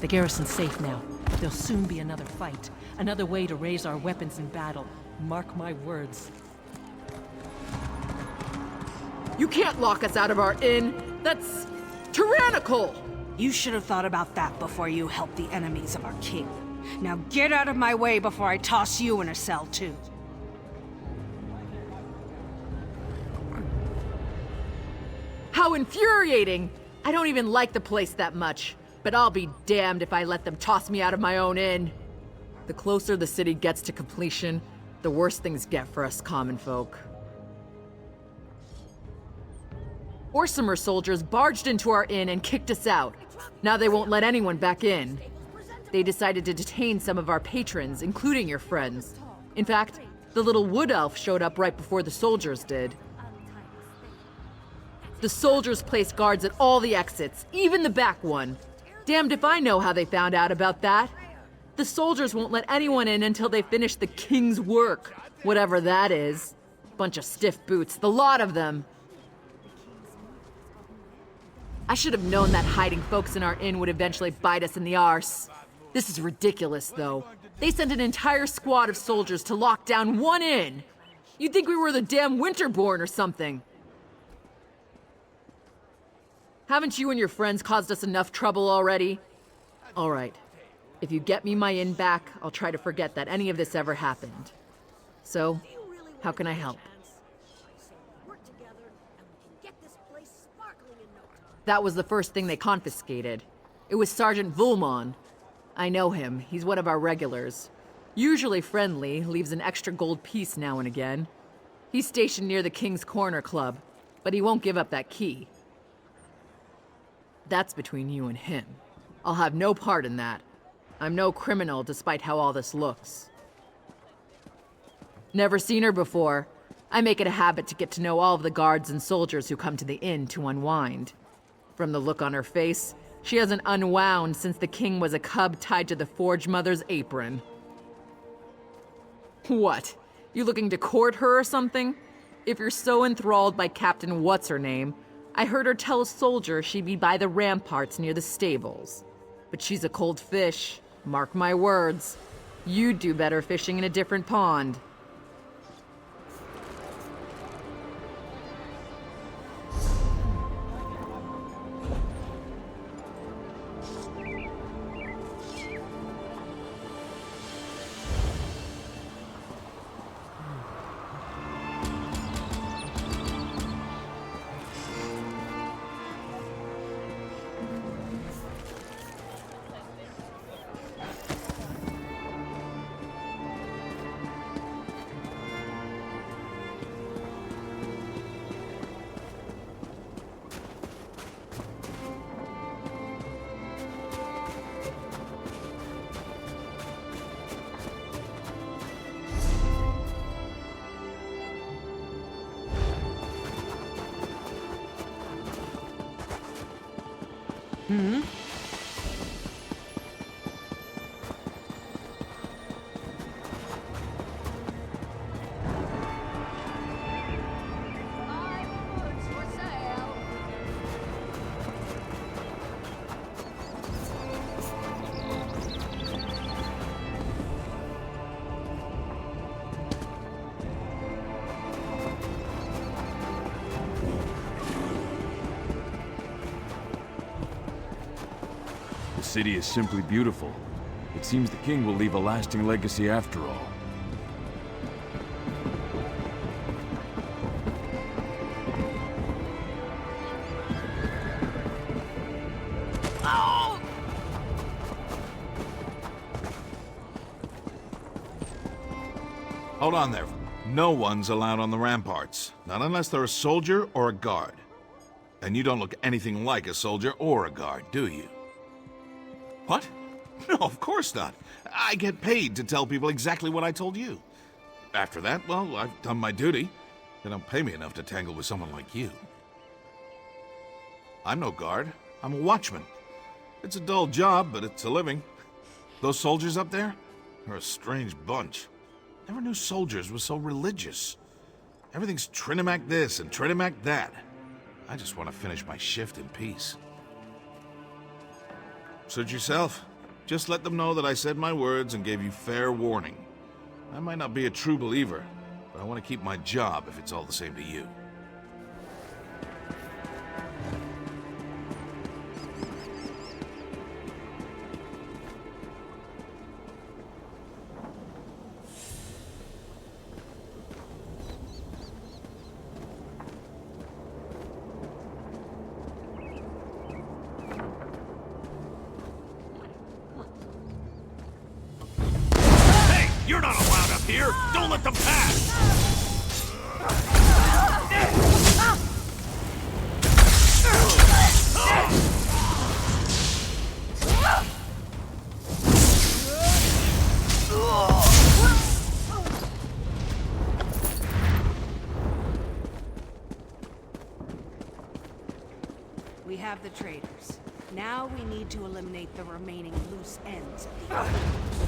The garrison's safe now. There'll soon be another fight. Another way to raise our weapons in battle. Mark my words. You can't lock us out of our inn! That's tyrannical! You should have thought about that before you helped the enemies of our king. Now get out of my way before I toss you in a cell too. How infuriating! I don't even like the place that much, but I'll be damned if I let them toss me out of my own inn. The closer the city gets to completion, the worse things get for us common folk. Orsimer soldiers barged into our inn and kicked us out. Now they won't let anyone back in. They decided to detain some of our patrons, including your friends. In fact, the little wood elf showed up right before the soldiers did. The soldiers placed guards at all the exits, even the back one. Damned if I know how they found out about that. The soldiers won't let anyone in until they finish the king's work, whatever that is. Bunch of stiff boots, the lot of them. I should have known that hiding folks in our inn would eventually bite us in the arse. This is ridiculous, though. They sent an entire squad of soldiers to lock down one inn. You'd think we were the damn Winterborn or something. Haven't you and your friends caused us enough trouble already? All right. If you get me my inn back, I'll try to forget that any of this ever happened. So, how can I help? That was the first thing they confiscated. It was Sergeant Vulmon. I know him. He's one of our regulars. Usually friendly, leaves an extra gold piece now and again. He's stationed near the King's Corner Club, but he won't give up that key. That's between you and him. I'll have no part in that. I'm no criminal, despite how all this looks. Never seen her before. I make it a habit to get to know all of the guards and soldiers who come to the inn to unwind. From the look on her face, she hasn't unwound since the king was a cub tied to the Forge Mother's apron. What? You looking to court her or something? If you're so enthralled by Captain What's-Her-Name, I heard her tell a soldier she'd be by the ramparts near the stables. But she's a cold fish. Mark my words. You'd do better fishing in a different pond. The city is simply beautiful. It seems the king will leave a lasting legacy after all. Hold on there. No one's allowed on the ramparts. Not unless they're a soldier or a guard. And you don't look anything like a soldier or a guard, do you? What? No, of course not. I get paid to tell people exactly what I told you. After that, well, I've done my duty. They don't pay me enough to tangle with someone like you. I'm no guard. I'm a watchman. It's a dull job, but it's a living. Those soldiers up there are a strange bunch. Never knew soldiers were so religious. Everything's Trinimac this and Trinimac that. I just want to finish my shift in peace. Suit yourself. Just let them know that I said my words and gave you fair warning. I might not be a true believer, but I want to keep my job if it's all the same to you. You're not allowed up here! Don't let them pass! We have the traitors. Now we need to eliminate the remaining loose ends of the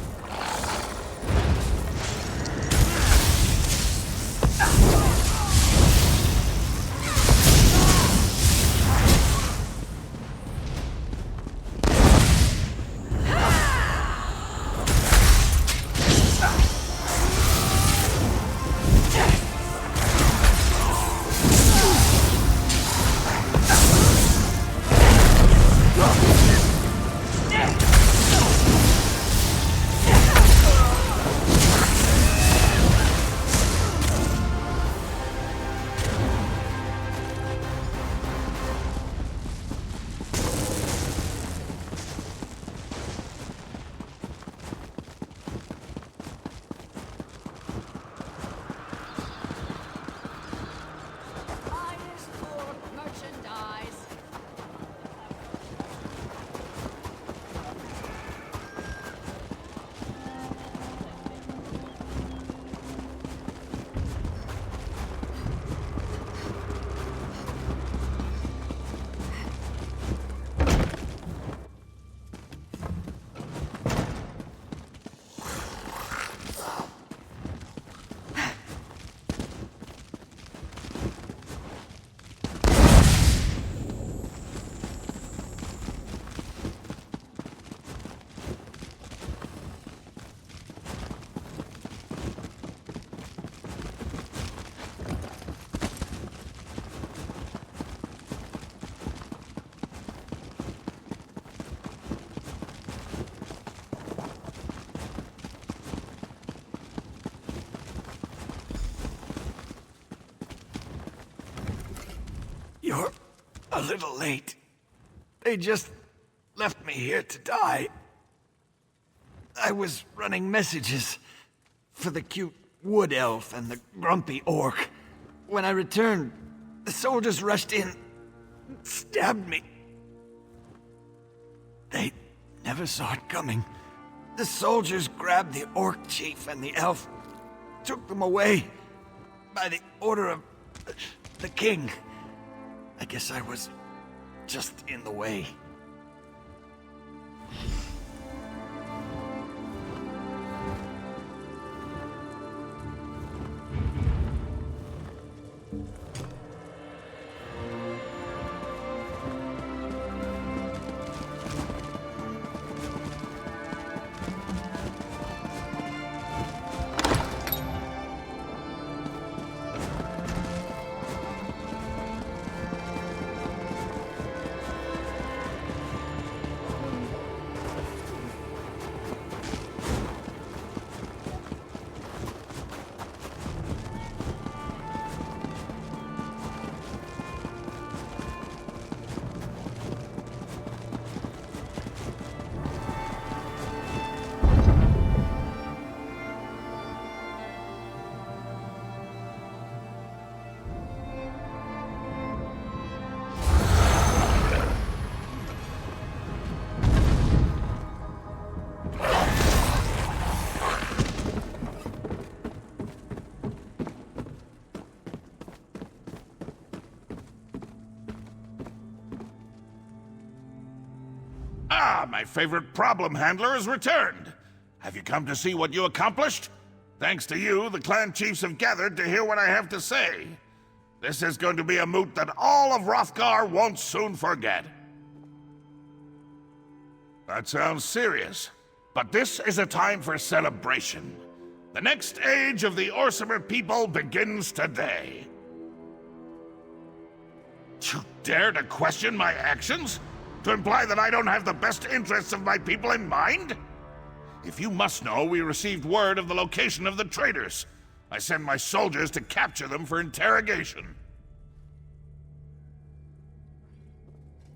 You're a little late. They just left me here to die. I was running messages for the cute wood elf and the grumpy orc. When I returned, the soldiers rushed in and stabbed me. They never saw it coming. The soldiers grabbed the orc chief and the elf, took them away by the order of the king. I guess I was just in the way. Ah, my favorite problem handler has returned. Have you come to see what you accomplished? Thanks to you, the clan chiefs have gathered to hear what I have to say. This is going to be a moot that all of Hrothgar won't soon forget. That sounds serious. But this is a time for celebration. The next age of the Orsimer people begins today. You dare to question my actions? To imply that I don't have the best interests of my people in mind? If you must know, we received word of the location of the traitors. I send my soldiers to capture them for interrogation.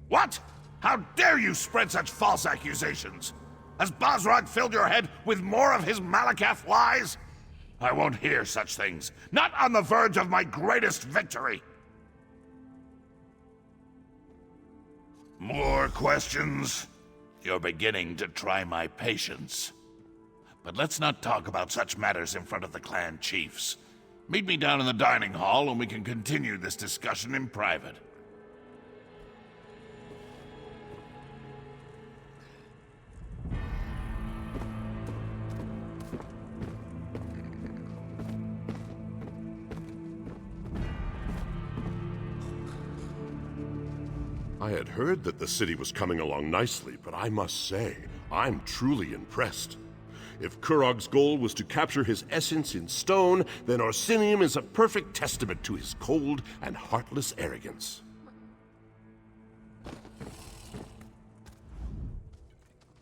What? How dare you spread such false accusations? Has Bosrog filled your head with more of his Malakath lies? I won't hear such things. Not on the verge of my greatest victory. More questions? You're beginning to try my patience. But let's not talk about such matters in front of the clan chiefs. Meet me down in the dining hall and we can continue this discussion in private. I had heard that the city was coming along nicely, but I must say, I'm truly impressed. If Kurog's goal was to capture his essence in stone, then Orsinium is a perfect testament to his cold and heartless arrogance.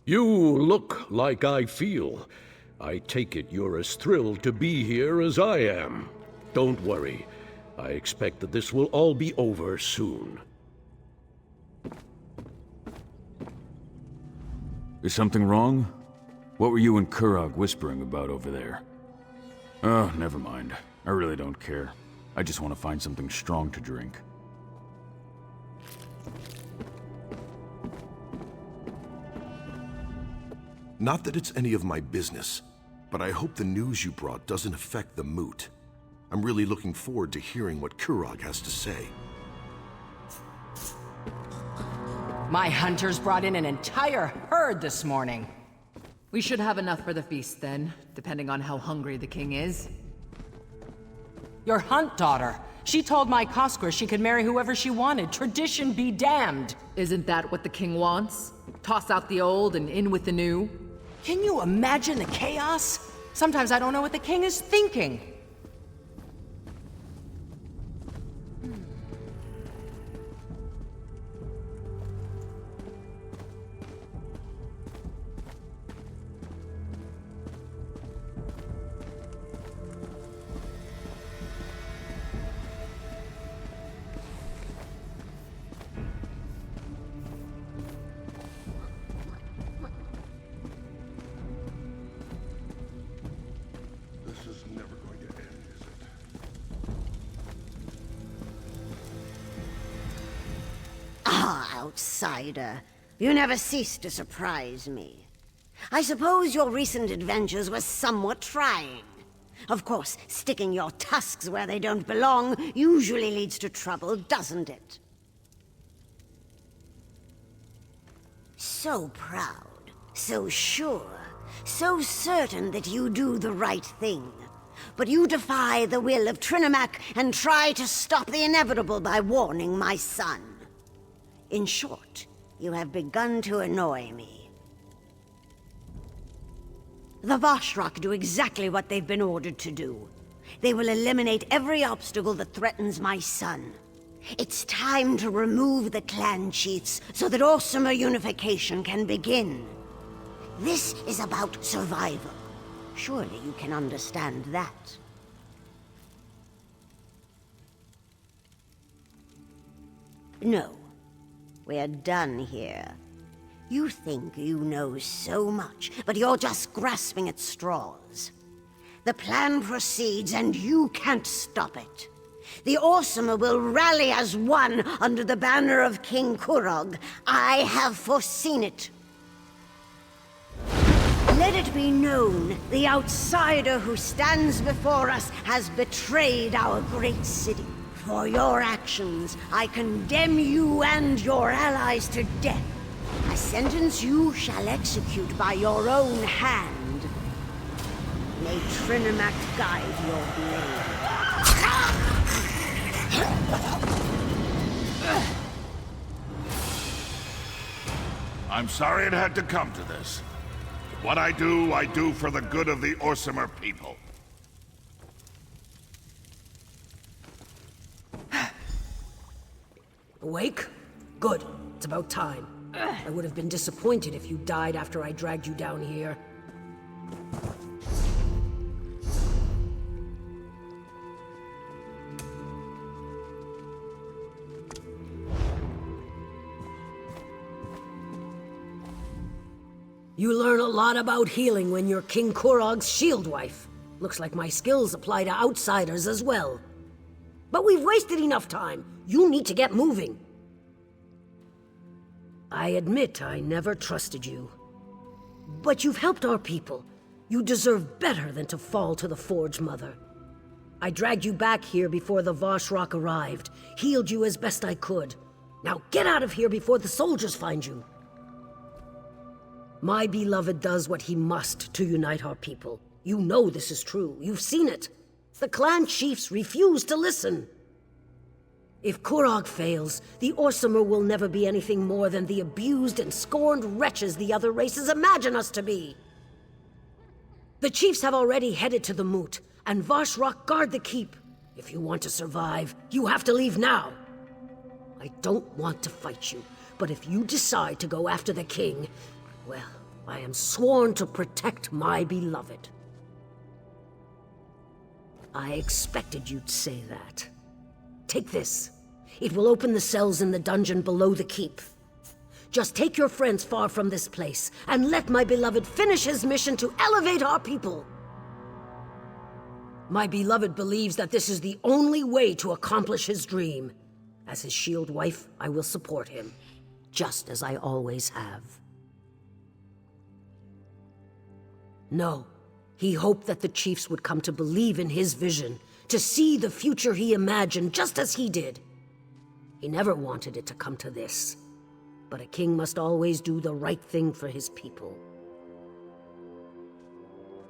You look like I feel. I take it you're as thrilled to be here as I am. Don't worry. I expect that this will all be over soon. Is something wrong? What were you and Kurog whispering about over there? Oh, never mind. I really don't care. I just want to find something strong to drink. Not that it's any of my business, but I hope the news you brought doesn't affect the moot. I'm really looking forward to hearing what Kurog has to say. My hunters brought in an entire herd this morning. We should have enough for the feast then, depending on how hungry the king is. Your hunt daughter. She told my Koskra she could marry whoever she wanted. Tradition be damned. Isn't that what the king wants? Toss out the old and in with the new? Can you imagine the chaos? Sometimes I don't know what the king is thinking. Outsider. You never cease to surprise me. I suppose your recent adventures were somewhat trying. Of course, sticking your tusks where they don't belong usually leads to trouble, doesn't it? So proud, so sure, so certain that you do the right thing. But you defy the will of Trinimac and try to stop the inevitable by warning my son. In short, you have begun to annoy me. The Vashrak do exactly what they've been ordered to do. They will eliminate every obstacle that threatens my son. It's time to remove the clan chiefs so that Orsimer unification can begin. This is about survival. Surely you can understand that. No. We're done here. You think you know so much, but you're just grasping at straws. The plan proceeds, and you can't stop it. The Orsimer will rally as one under the banner of King Kurog. I have foreseen it. Let it be known, the outsider who stands before us has betrayed our great city. For your actions, I condemn you and your allies to death. A sentence you shall execute by your own hand. May Trinimac guide your blade. I'm sorry it had to come to this. What I do for the good of the Orsimer people. Awake? Good. It's about time. I would have been disappointed if you died after I dragged you down here. You learn a lot about healing when you're King Korog's shield wife. Looks like my skills apply to outsiders as well. But we've wasted enough time. You need to get moving. I admit I never trusted you. But you've helped our people. You deserve better than to fall to the Forge Mother. I dragged you back here before the Voshrock arrived, healed you as best I could. Now get out of here before the soldiers find you. My beloved does what he must to unite our people. You know this is true. You've seen it. The clan chiefs refuse to listen. If Korog fails, the Orsimer will never be anything more than the abused and scorned wretches the other races imagine us to be. The chiefs have already headed to the Moot, and Voshrock guard the keep. If you want to survive, you have to leave now. I don't want to fight you, but if you decide to go after the king, well, I am sworn to protect my beloved. I expected you'd say that. Take this. It will open the cells in the dungeon below the keep. Just take your friends far from this place, and let my beloved finish his mission to elevate our people. My beloved believes that this is the only way to accomplish his dream. As his shield wife, I will support him, just as I always have. No, he hoped that the chiefs would come to believe in his vision, to see the future he imagined just as he did. He never wanted it to come to this. But a king must always do the right thing for his people.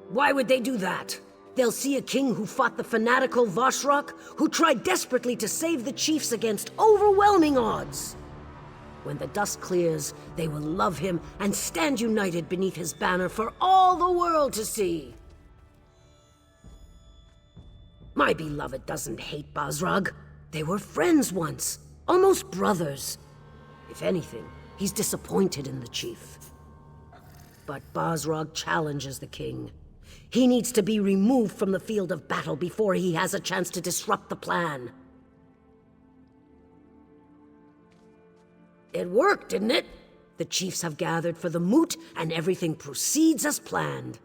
Why would they do that? They'll see a king who fought the fanatical Voshrock, who tried desperately to save the chiefs against overwhelming odds. When the dust clears, they will love him and stand united beneath his banner for all the world to see. My beloved doesn't hate Basrag. They were friends once, almost brothers. If anything, he's disappointed in the chief. But Basrag challenges the king. He needs to be removed from the field of battle before he has a chance to disrupt the plan. It worked, didn't it? The chiefs have gathered for the moot, and everything proceeds as planned.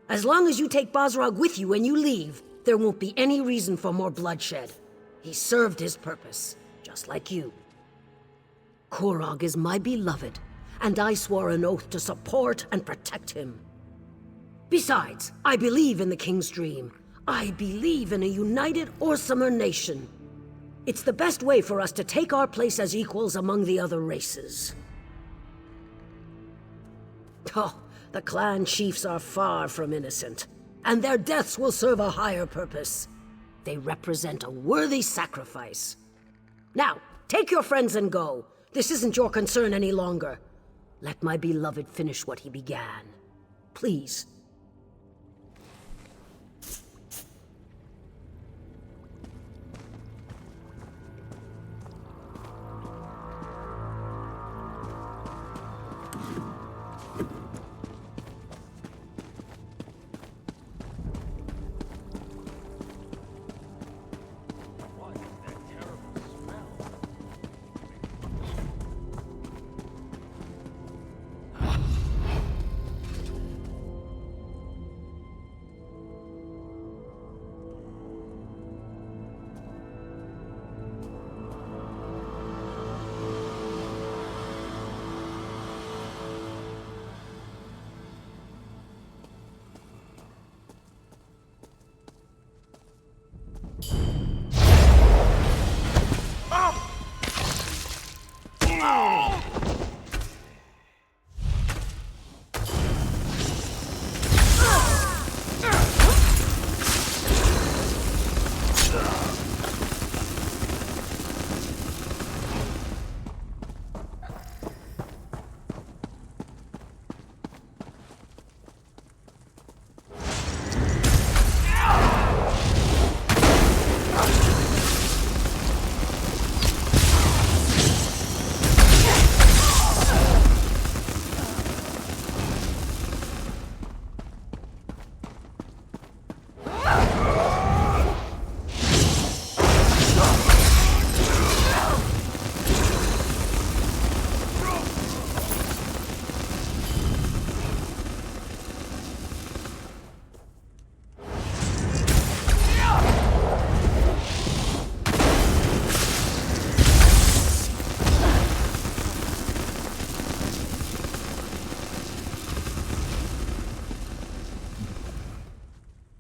As long as you take Basrag with you when you leave, there won't be any reason for more bloodshed. He served his purpose, just like you. Korog is my beloved, and I swore an oath to support and protect him. Besides, I believe in the king's dream. I believe in a united Orsimer nation. It's the best way for us to take our place as equals among the other races. Oh, the clan chiefs are far from innocent, and their deaths will serve a higher purpose. They represent a worthy sacrifice. Now, take your friends and go. This isn't your concern any longer. Let my beloved finish what he began. Please.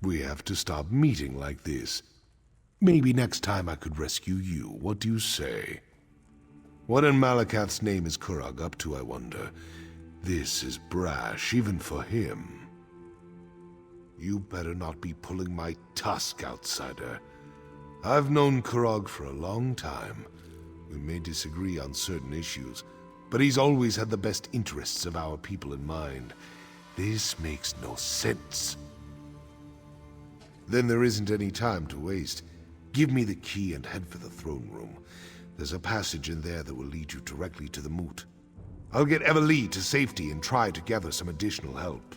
we have to stop meeting like this. Maybe next time I could rescue you. What do you say? What in Malakath's name is Kurog up to, I wonder? This is brash, even for him. You better not be pulling my tusk, outsider. I've known Kurog for a long time. We may disagree on certain issues, but he's always had the best interests of our people in mind. This makes no sense. Then there isn't any time to waste. Give me the key and head for the throne room. There's a passage in there that will lead you directly to the moot. I'll get Everlee to safety and try to gather some additional help.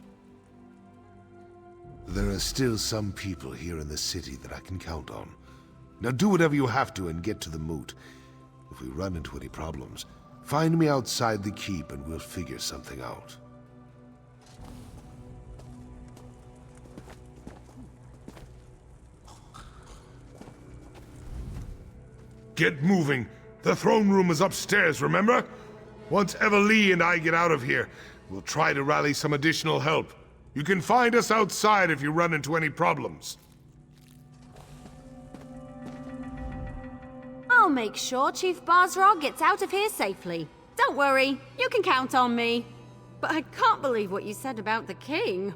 There are still some people here in the city that I can count on. Now do whatever you have to and get to the moot. If we run into any problems, find me outside the keep and we'll figure something out. Get moving! The throne room is upstairs, remember? Once Everlee and I get out of here, we'll try to rally some additional help. You can find us outside if you run into any problems. I'll make sure Chief Barzrog gets out of here safely. Don't worry, you can count on me. But I can't believe what you said about the king.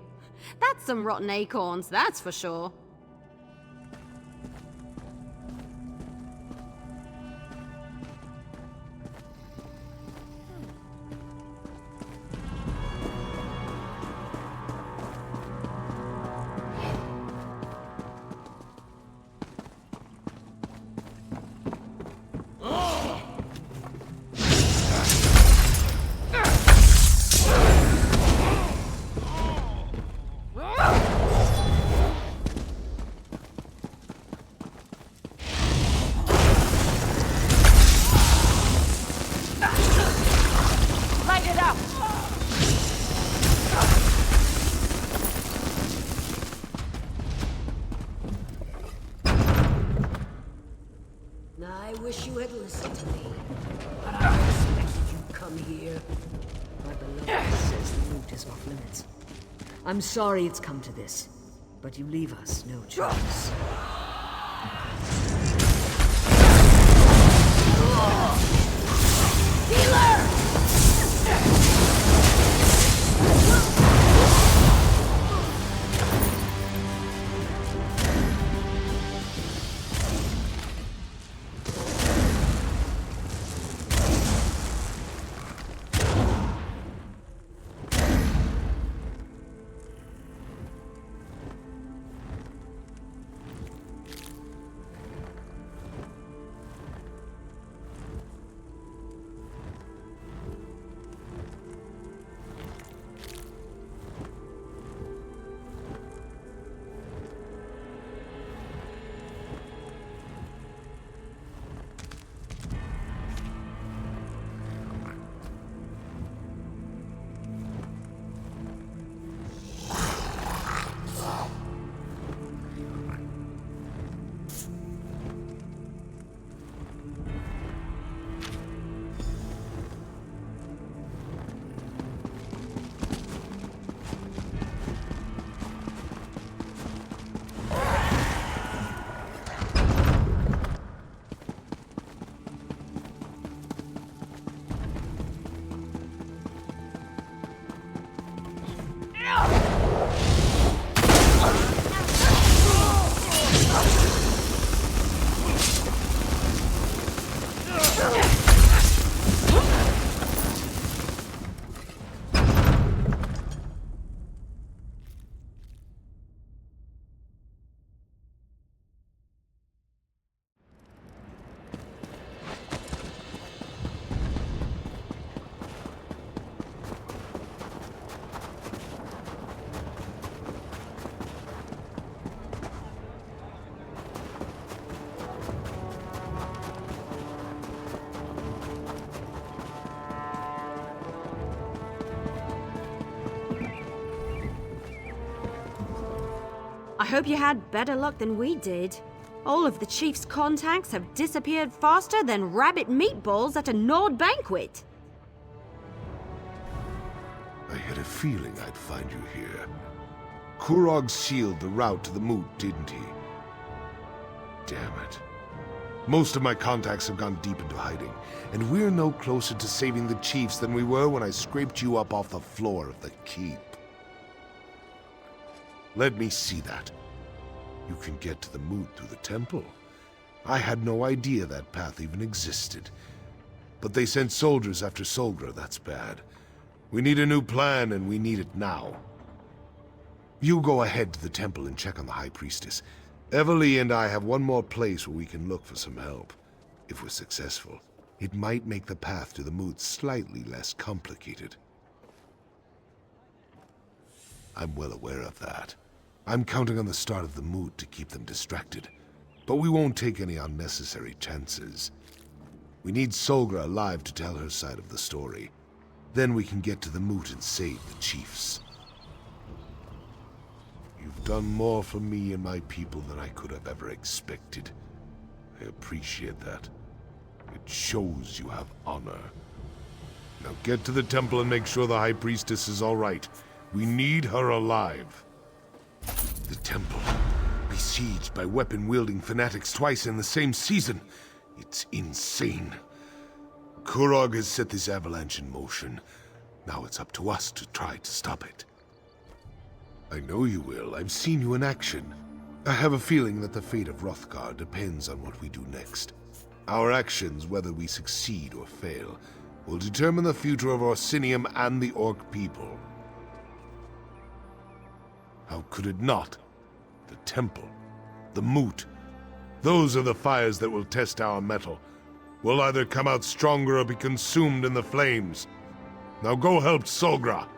That's some rotten acorns, that's for sure. I wish you had listened to me. But I expected you'd come here. My beloved says the loot is off limits. I'm sorry it's come to this, but you leave us no choice. Healer! I hope you had better luck than we did. All of the chief's contacts have disappeared faster than rabbit meatballs at a Nord banquet. I had a feeling I'd find you here. Kurog sealed the route to the moot, didn't he? Damn it. Most of my contacts have gone deep into hiding, and we're no closer to saving the chiefs than we were when I scraped you up off the floor of the keep. Let me see that. You can get to the moot through the temple. I had no idea that path even existed. But they sent soldiers after Solgra, that's bad. We need a new plan, and we need it now. You go ahead to the temple and check on the High Priestess. Everly and I have one more place where we can look for some help. If we're successful, it might make the path to the moot slightly less complicated. I'm well aware of that. I'm counting on the start of the moot to keep them distracted. But we won't take any unnecessary chances. We need Solgra alive to tell her side of the story. Then we can get to the moot and save the chiefs. You've done more for me and my people than I could have ever expected. I appreciate that. It shows you have honor. Now get to the temple and make sure the High Priestess is all right. We need her alive. The temple, besieged by weapon-wielding fanatics twice in the same season. It's insane. Kurog has set this avalanche in motion. Now it's up to us to try to stop it. I know you will. I've seen you in action. I have a feeling that the fate of Hrothgar depends on what we do next. Our actions, whether we succeed or fail, will determine the future of Orsinium and the Orc people. How could it not? The temple, the moot. Those are the fires that will test our mettle. We'll either come out stronger or be consumed in the flames. Now go help Solgra.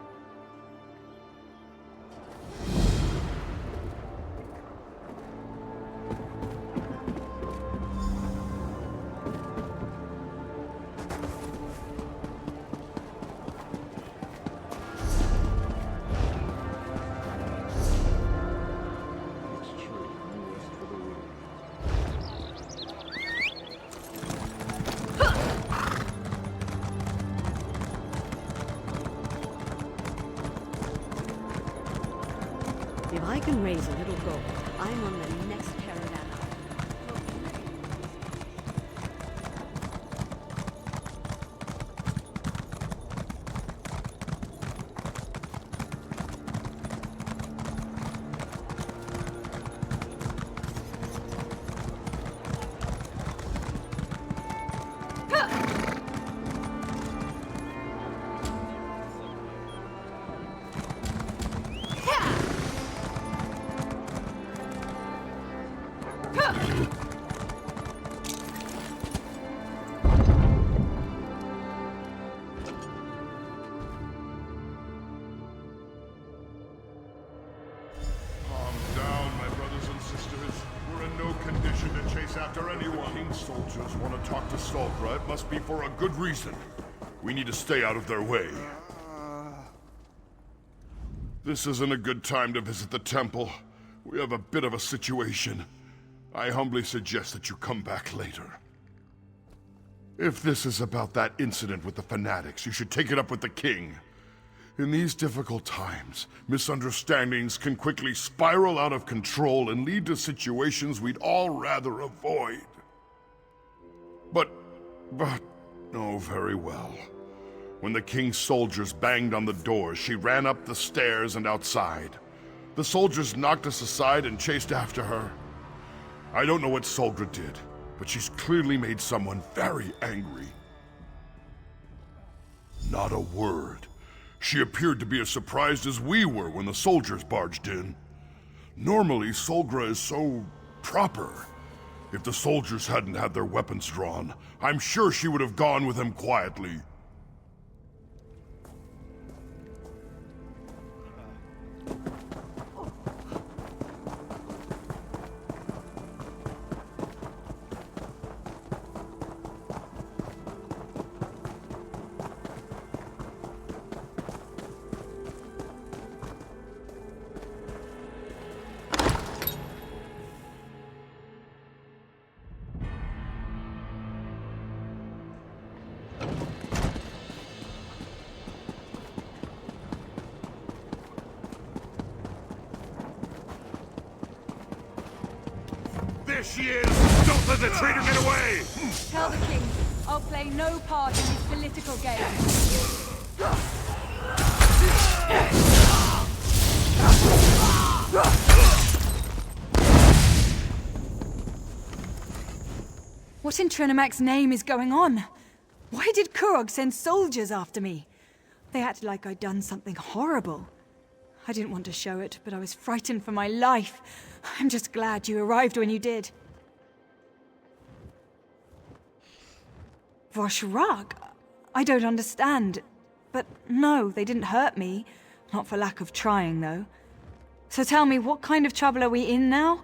If I can raise a little gold, I'm on the next caravan. After anyone. King's soldiers want to talk to Solgra, it must be for a good reason. We need to stay out of their way. This isn't a good time to visit the temple. We have a bit of a situation. I humbly suggest that you come back later. If this is about that incident with the fanatics, you should take it up with the king. In these difficult times, misunderstandings can quickly spiral out of control and lead to situations we'd all rather avoid. But, oh, very well. When the king's soldiers banged on the door, she ran up the stairs and outside. The soldiers knocked us aside and chased after her. I don't know what Solgra did, but she's clearly made someone very angry. Not a word. She appeared to be as surprised as we were when the soldiers barged in. Normally, Solgra is so proper. If the soldiers hadn't had their weapons drawn, I'm sure she would have gone with him quietly. There she is! Don't let the traitor get away! Tell the king I'll play no part in his political game. What in Trinamac's name is going on? Why did Kurog send soldiers after me? They acted like I'd done something horrible. I didn't want to show it, but I was frightened for my life. I'm just glad you arrived when you did. Voshrak? I don't understand. But no, they didn't hurt me. Not for lack of trying, though. So tell me, what kind of trouble are we in now?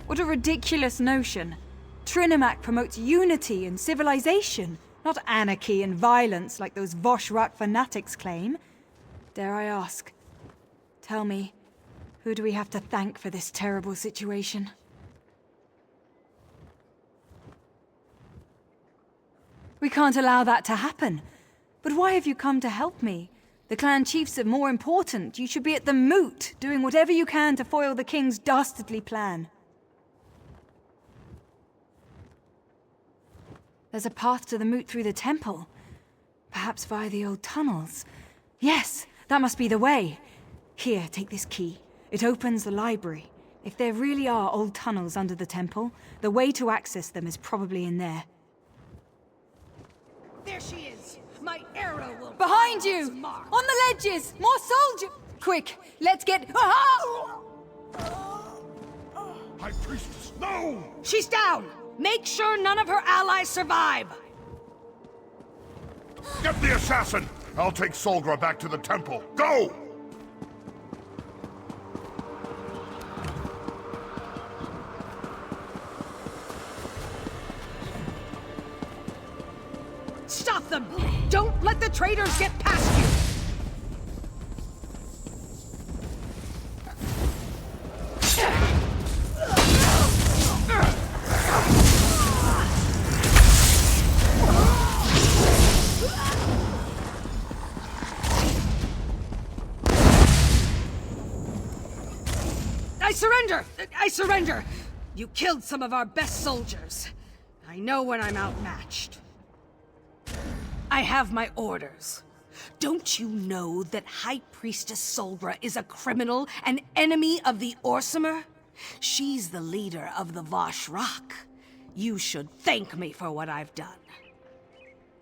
What a ridiculous notion. Trinamac promotes unity and civilization, not anarchy and violence like those Voshrak fanatics claim. Dare I ask? Tell me, who do we have to thank for this terrible situation? We can't allow that to happen. But why have you come to help me? The clan chiefs are more important. You should be at the moot, doing whatever you can to foil the king's dastardly plan. There's a path to the moot through the temple. Perhaps via the old tunnels. Yes, that must be the way. Here, take this key. It opens the library. If there really are old tunnels under the temple, the way to access them is probably in there. There she is! My arrow will... Behind you! On the ledges! More soldiers! Quick, let's get... Ah! High Priestess, no! She's down! Make sure none of her allies survive! Get the assassin! I'll take Solgra back to the temple. Go! Stop them! Don't let the traitors get past you! I surrender! You killed some of our best soldiers. I know when I'm outmatched. I have my orders. Don't you know that High Priestess Solgra is a criminal, an enemy of the Orsimer? She's the leader of the Voshrak. You should thank me for what I've done.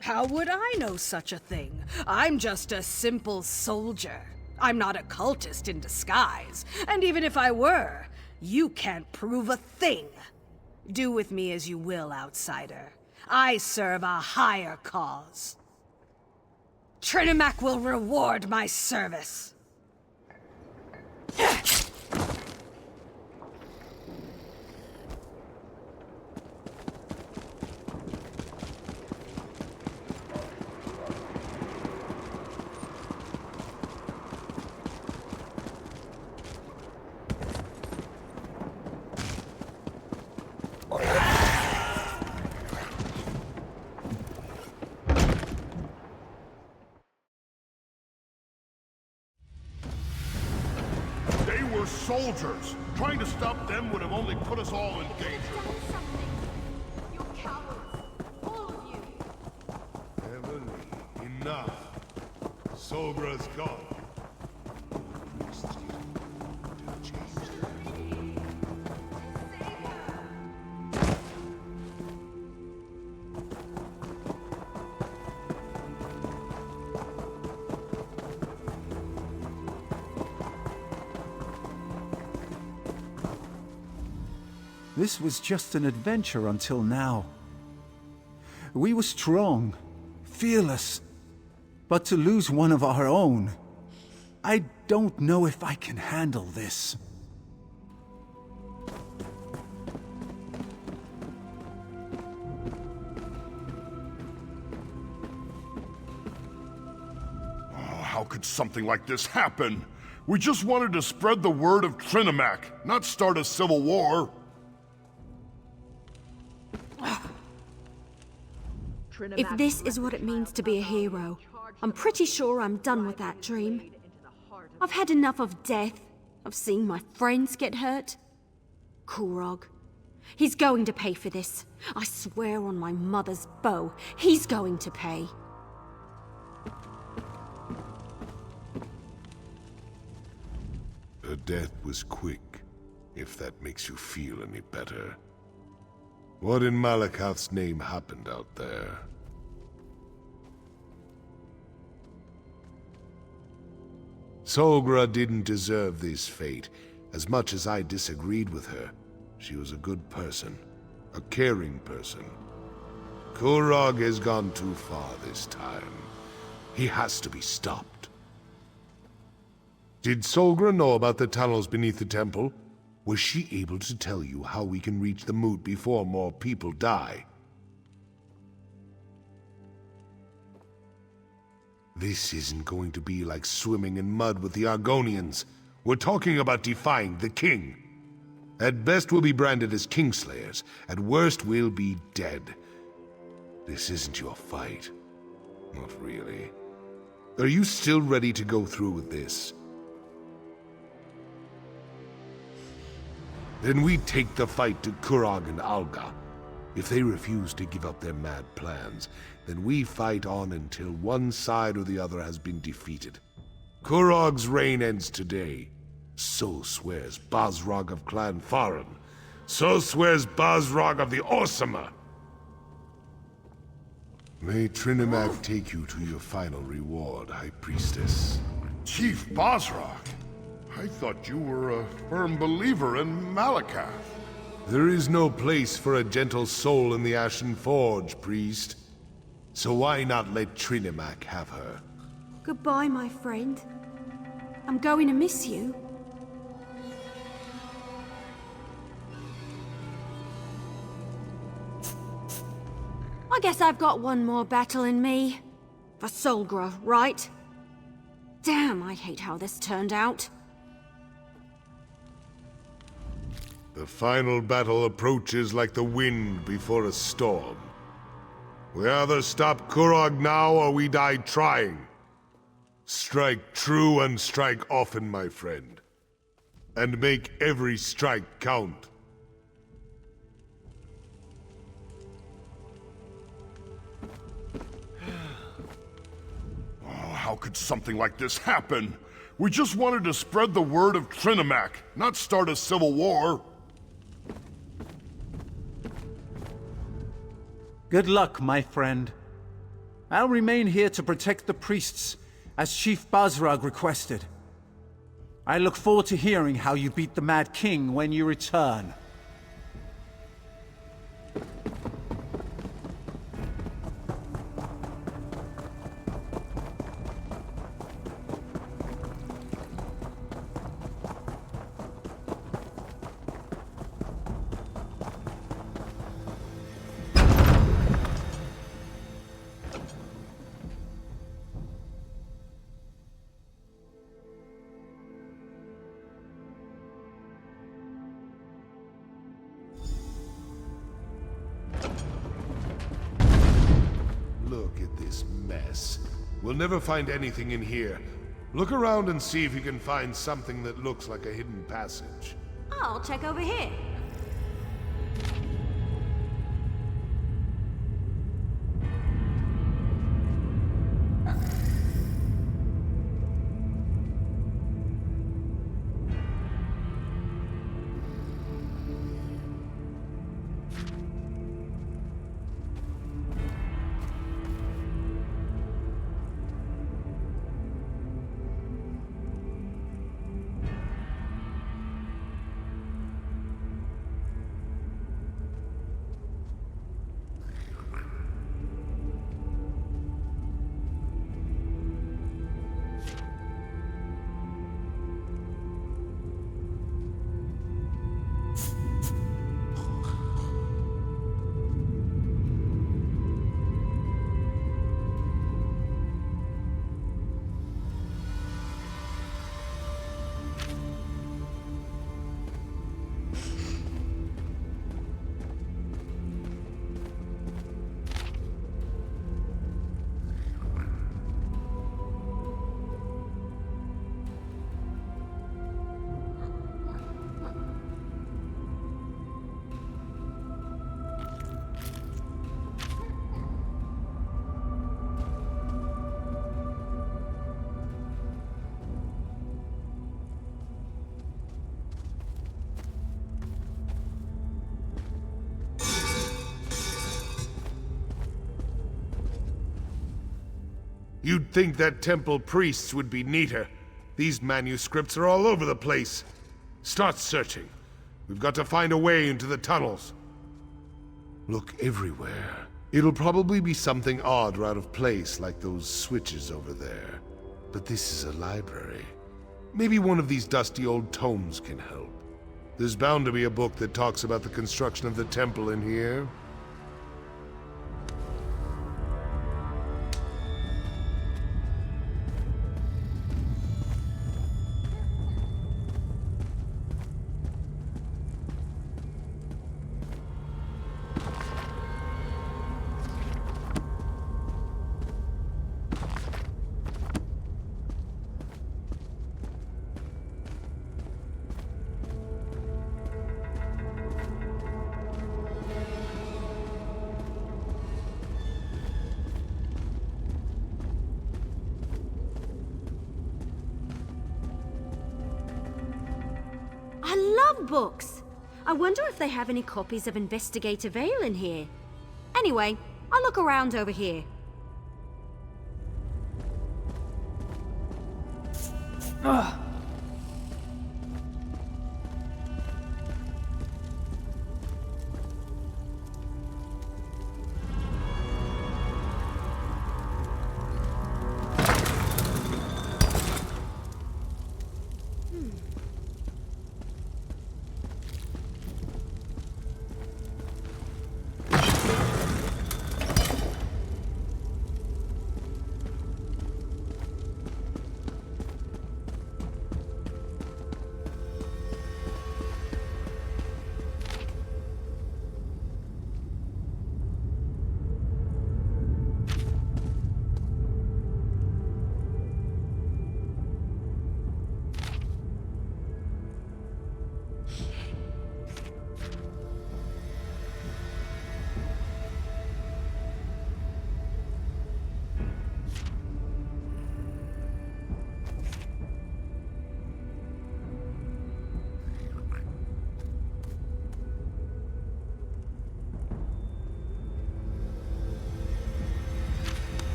How would I know such a thing? I'm just a simple soldier. I'm not a cultist in disguise. And even if I were, you can't prove a thing. Do with me as you will, outsider. I serve a higher cause. Trinamac will reward my service. Soldiers! Trying to stop them would have only put us all in danger. You cowards! All of you! Emily, enough. Solgra's gone. This was just an adventure until now. We were strong, fearless, but to lose one of our own, I don't know if I can handle this. Oh, how could something like this happen? We just wanted to spread the word of Trinamac, not start a civil war. If this is what it means to be a hero, I'm pretty sure I'm done with that dream. I've had enough of death, of seeing my friends get hurt. Korog. He's going to pay for this. I swear on my mother's bow, he's going to pay. Her death was quick, if that makes you feel any better. What in Malakath's name happened out there? Solgra didn't deserve this fate. As much as I disagreed with her, she was a good person, a caring person. Korog has gone too far this time. He has to be stopped. Did Solgra know about the tunnels beneath the temple? Was she able to tell you how we can reach the moot before more people die? This isn't going to be like swimming in mud with the Argonians. We're talking about defying the king. At best, we'll be branded as Kingslayers. At worst, we'll be dead. This isn't your fight. Not really. Are you still ready to go through with this? Then we take the fight to Korog and Alga. If they refuse to give up their mad plans, then we fight on until one side or the other has been defeated. Korog's reign ends today. So swears Basrog of Clan Farum. So swears Basrog of the Orsimer. May Trinimac take you to your final reward, High Priestess. Chief Basrog, I thought you were a firm believer in Malakath. There is no place for a gentle soul in the Ashen Forge, priest. So why not let Trinimac have her? Goodbye, my friend. I'm going to miss you. I guess I've got one more battle in me. For Solgra, right? Damn, I hate how this turned out. The final battle approaches like the wind before a storm. We either stop Korog now or we die trying. Strike true and strike often, my friend. And make every strike count. How could something like this happen? We just wanted to spread the word of Trinimac, not start a civil war. Good luck, my friend. I'll remain here to protect the priests, as Chief Basrog requested. I look forward to hearing how you beat the Mad King when you return. Look at this mess. We'll never find anything in here. Look around and see if you can find something that looks like a hidden passage. I'll check over here. You'd think that temple priests would be neater. These manuscripts are all over the place. Start searching. We've got to find a way into the tunnels. Look everywhere. It'll probably be something odd or out of place, like those switches over there. But this is a library. Maybe one of these dusty old tomes can help. There's bound to be a book that talks about the construction of the temple in here. I love books. I wonder if they have any copies of Investigator Vale in here. Anyway, I'll look around over here. Ugh.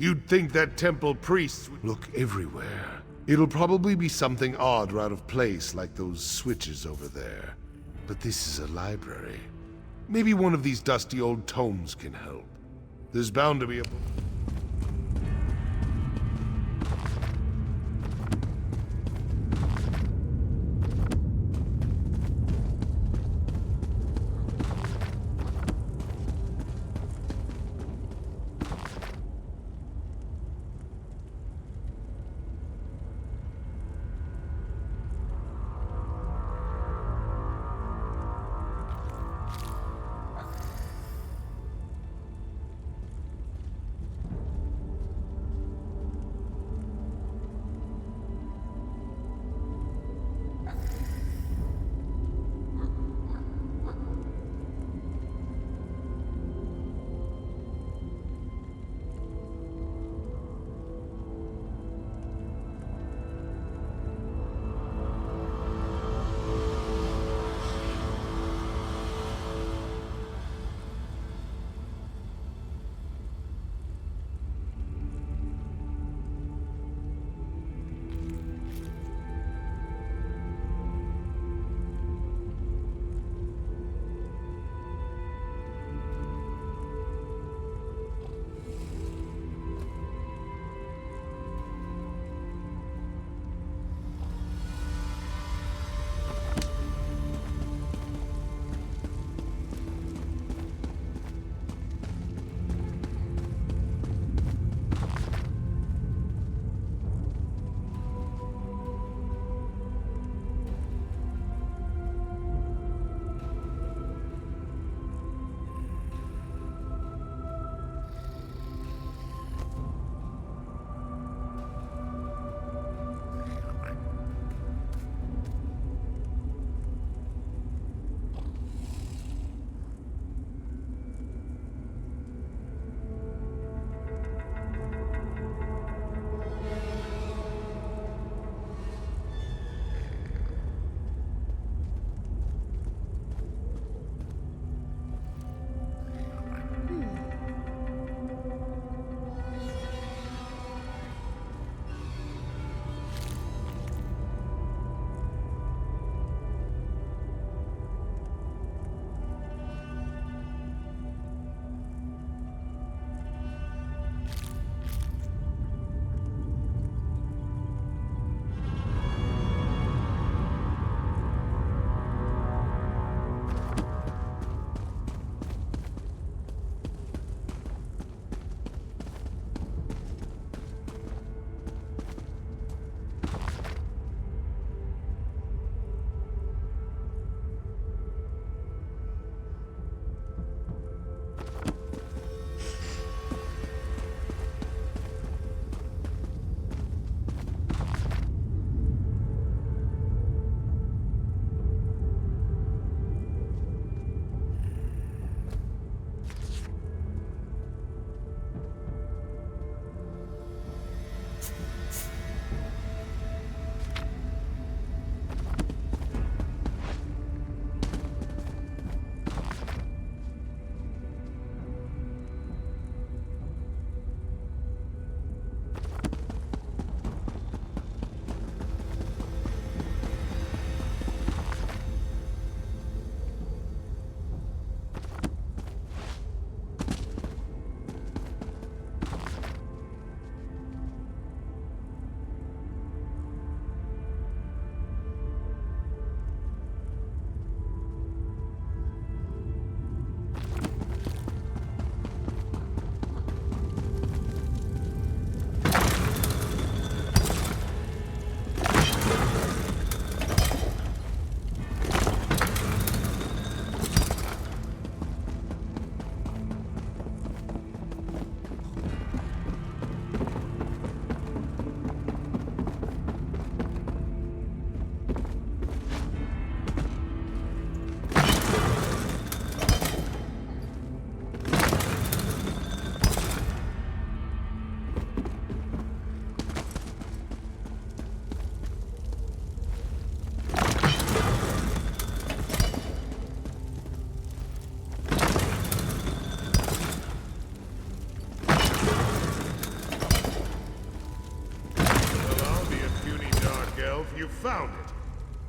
You'd think that temple priests would look everywhere. It'll probably be something odd or out of place, like those switches over there. But this is a library. Maybe one of these dusty old tomes can help. There's bound to be a book.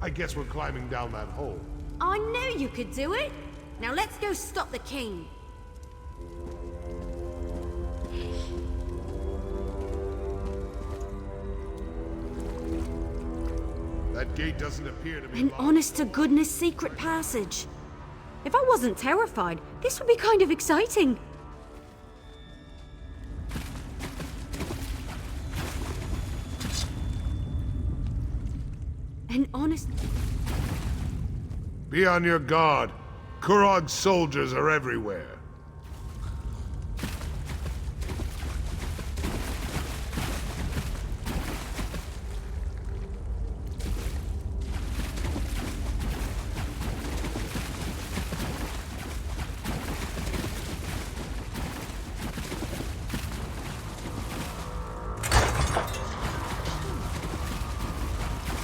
I guess we're climbing down that hole. I knew you could do it. Now let's go stop the king. That gate doesn't appear to be An locked. honest-to-goodness secret passage. If I wasn't terrified, this would be kind of exciting. An honest... Be on your guard. Kurog's soldiers are everywhere.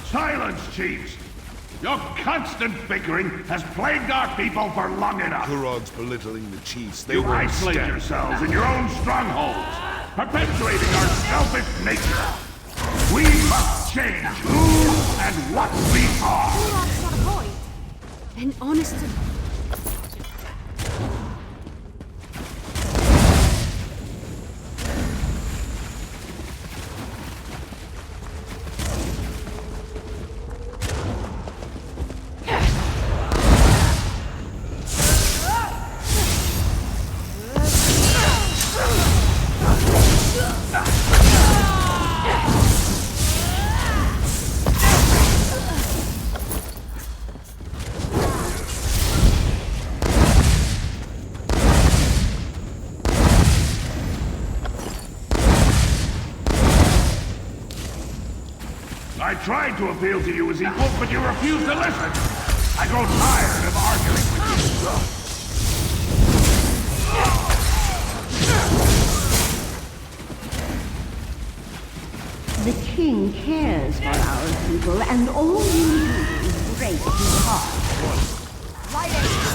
Silence, chiefs! Your constant bickering has plagued our people for long enough. Kurog's belittling the chiefs. They You won't isolate stand. yourselves in your own strongholds, perpetuating our selfish nature. We must change who and what we are. Kurog's got a point. An honest... I tried to appeal to you as equals, but you refused to listen. I grow tired of arguing with The king cares for our people, and all you do is break his heart.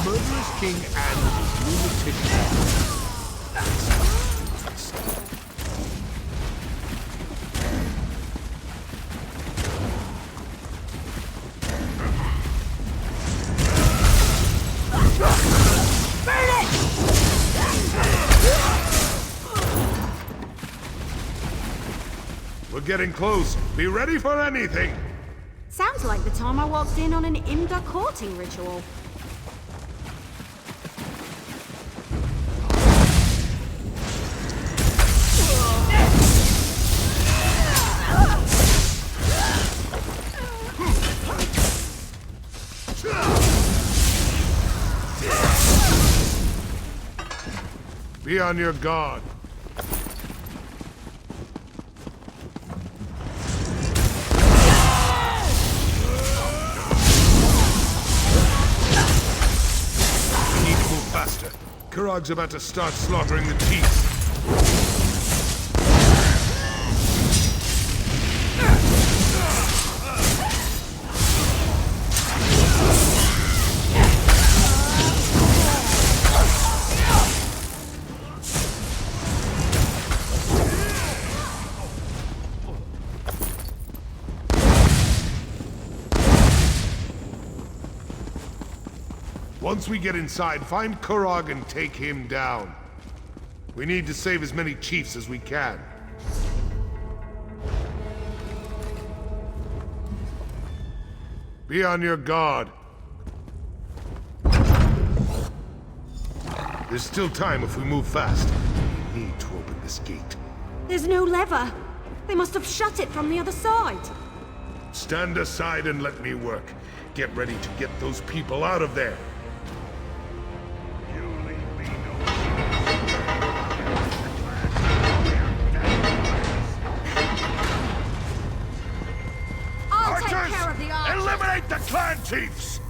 The murderous king and his lunatic. We're getting close. Be ready for anything. Sounds like the time I walked in on an Imda courting ritual. Be on your guard. We need to move faster. Kurog's about to start slaughtering the chiefs. Once we get inside, find Kurog and take him down. We need to save as many chiefs as we can. Be on your guard. There's still time if we move fast. We need to open this gate. There's no lever. They must have shut it from the other side. Stand aside and let me work. Get ready to get those people out of there. I'll take care of the archers. Eliminate the clan chiefs!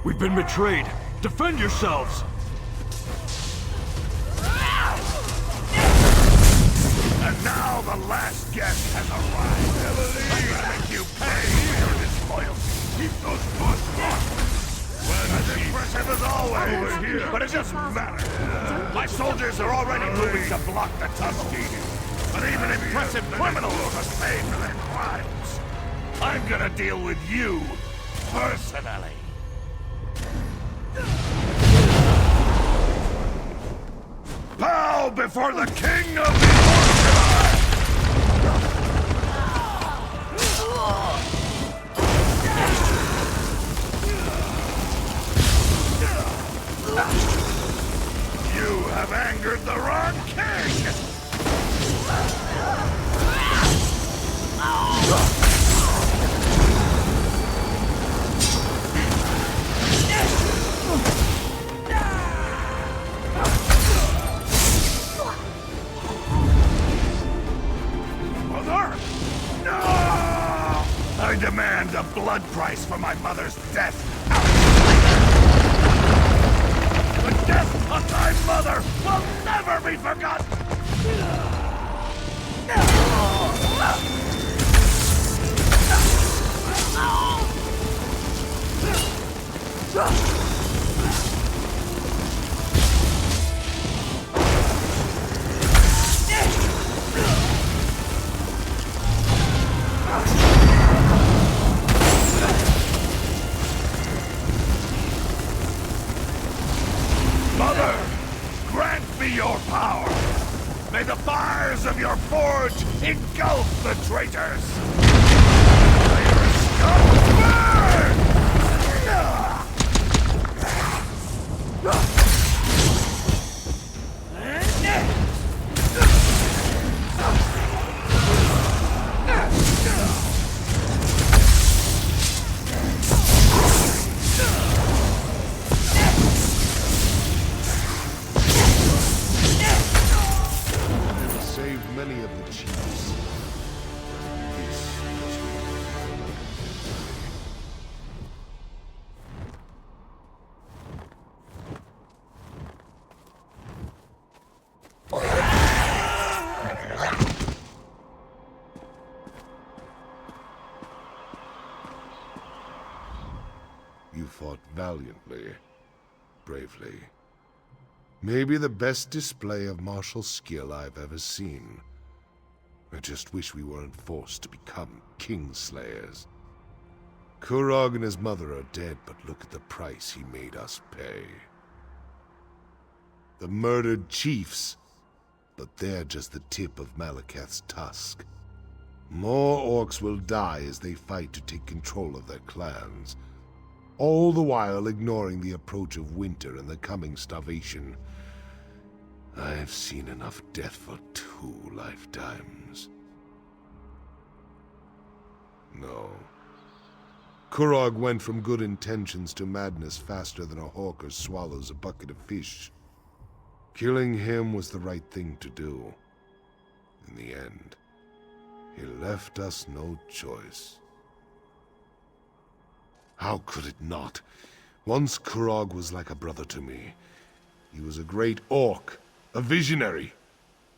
We've been betrayed. Defend yourselves! And now the last guest has arrived. I'm gonna make you pay for your disloyalty. Keep those boots locked. As impressive as always, but it doesn't matter. My soldiers are already moving to block the Tuskegee. But even impressive criminals must pay for their crimes. I'm gonna deal with you personally. Bow before the king of the You have angered the wrong king! Mother? No! I demand a blood price for my mother's death. The death of my mother will never be forgotten! Mother, grant me your power. May the fires of your forge engulf the traitors. May your scum burn! Saved many of the chiefs. This was You fought valiantly, bravely. Maybe the best display of martial skill I've ever seen. I just wish we weren't forced to become kingslayers. Kurog and his mother are dead, but look at the price he made us pay. The murdered chiefs, but they're just the tip of Malakath's tusk. More orcs will die as they fight to take control of their clans, all the while ignoring the approach of winter and the coming starvation. I've seen enough death for 2 lifetimes. No. Kurog went from good intentions to madness faster than a hawker swallows a bucket of fish. Killing him was the right thing to do. In the end, he left us no choice. How could it not? Once Kurog was like a brother to me. He was a great orc, a visionary,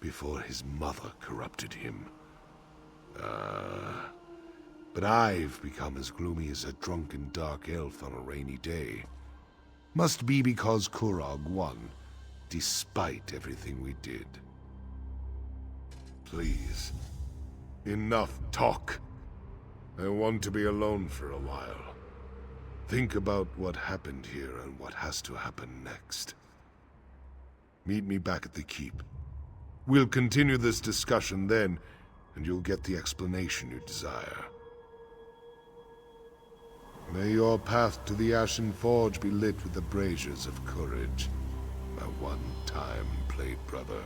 before his mother corrupted him. But I've become as gloomy as a drunken dark elf on a rainy day. Must be because Kurog won, despite everything we did. Please, enough talk. I want to be alone for a while. Think about what happened here and what has to happen next. Meet me back at the keep. We'll continue this discussion then, and you'll get the explanation you desire. May your path to the Ashen Forge be lit with the braziers of courage, my one-time blade brother.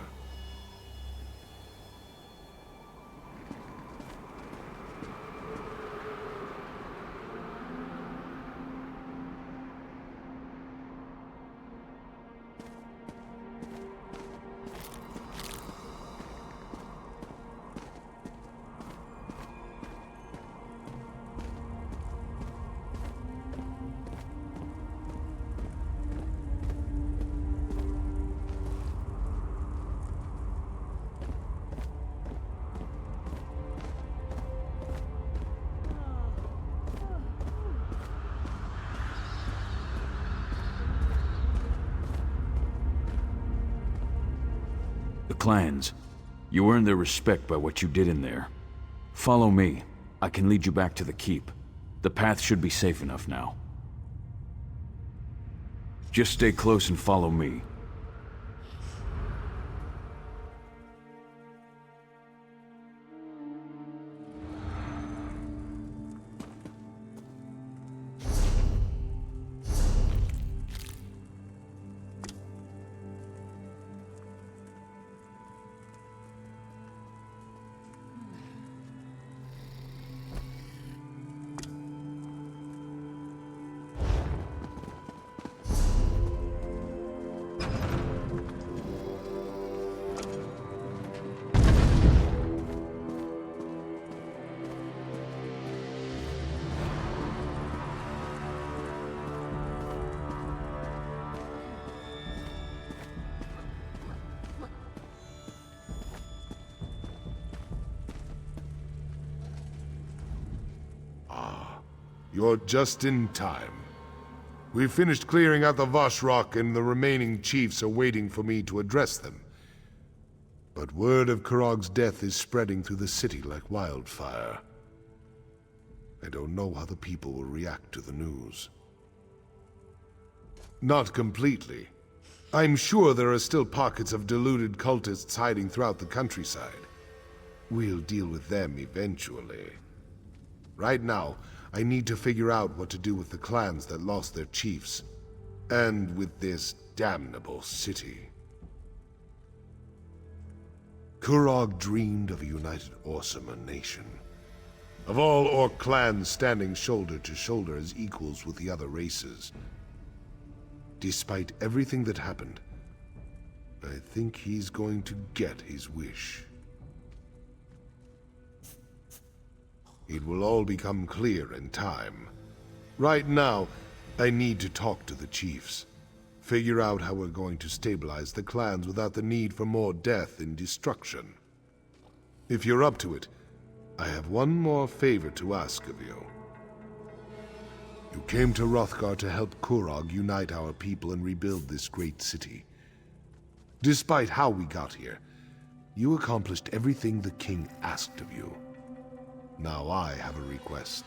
The clans. You earned their respect by what you did in there. Follow me. I can lead you back to the keep. The path should be safe enough now. Just stay close and follow me. You're just in time. We've finished clearing out the Vashrock, and the remaining chiefs are waiting for me to address them. But word of Kurog's death is spreading through the city like wildfire. I don't know how the people will react to the news. Not completely. I'm sure there are still pockets of deluded cultists hiding throughout the countryside. We'll deal with them eventually. Right now, I need to figure out what to do with the clans that lost their chiefs, and with this damnable city. Kurog dreamed of a united Orsimer nation, of all Orc clans standing shoulder to shoulder as equals with the other races. Despite everything that happened, I think he's going to get his wish. It will all become clear in time. Right now, I need to talk to the chiefs. Figure out how we're going to stabilize the clans without the need for more death and destruction. If you're up to it, I have one more favor to ask of you. You came to Hrothgar to help Kurog unite our people and rebuild this great city. Despite how we got here, you accomplished everything the king asked of you. Now I have a request.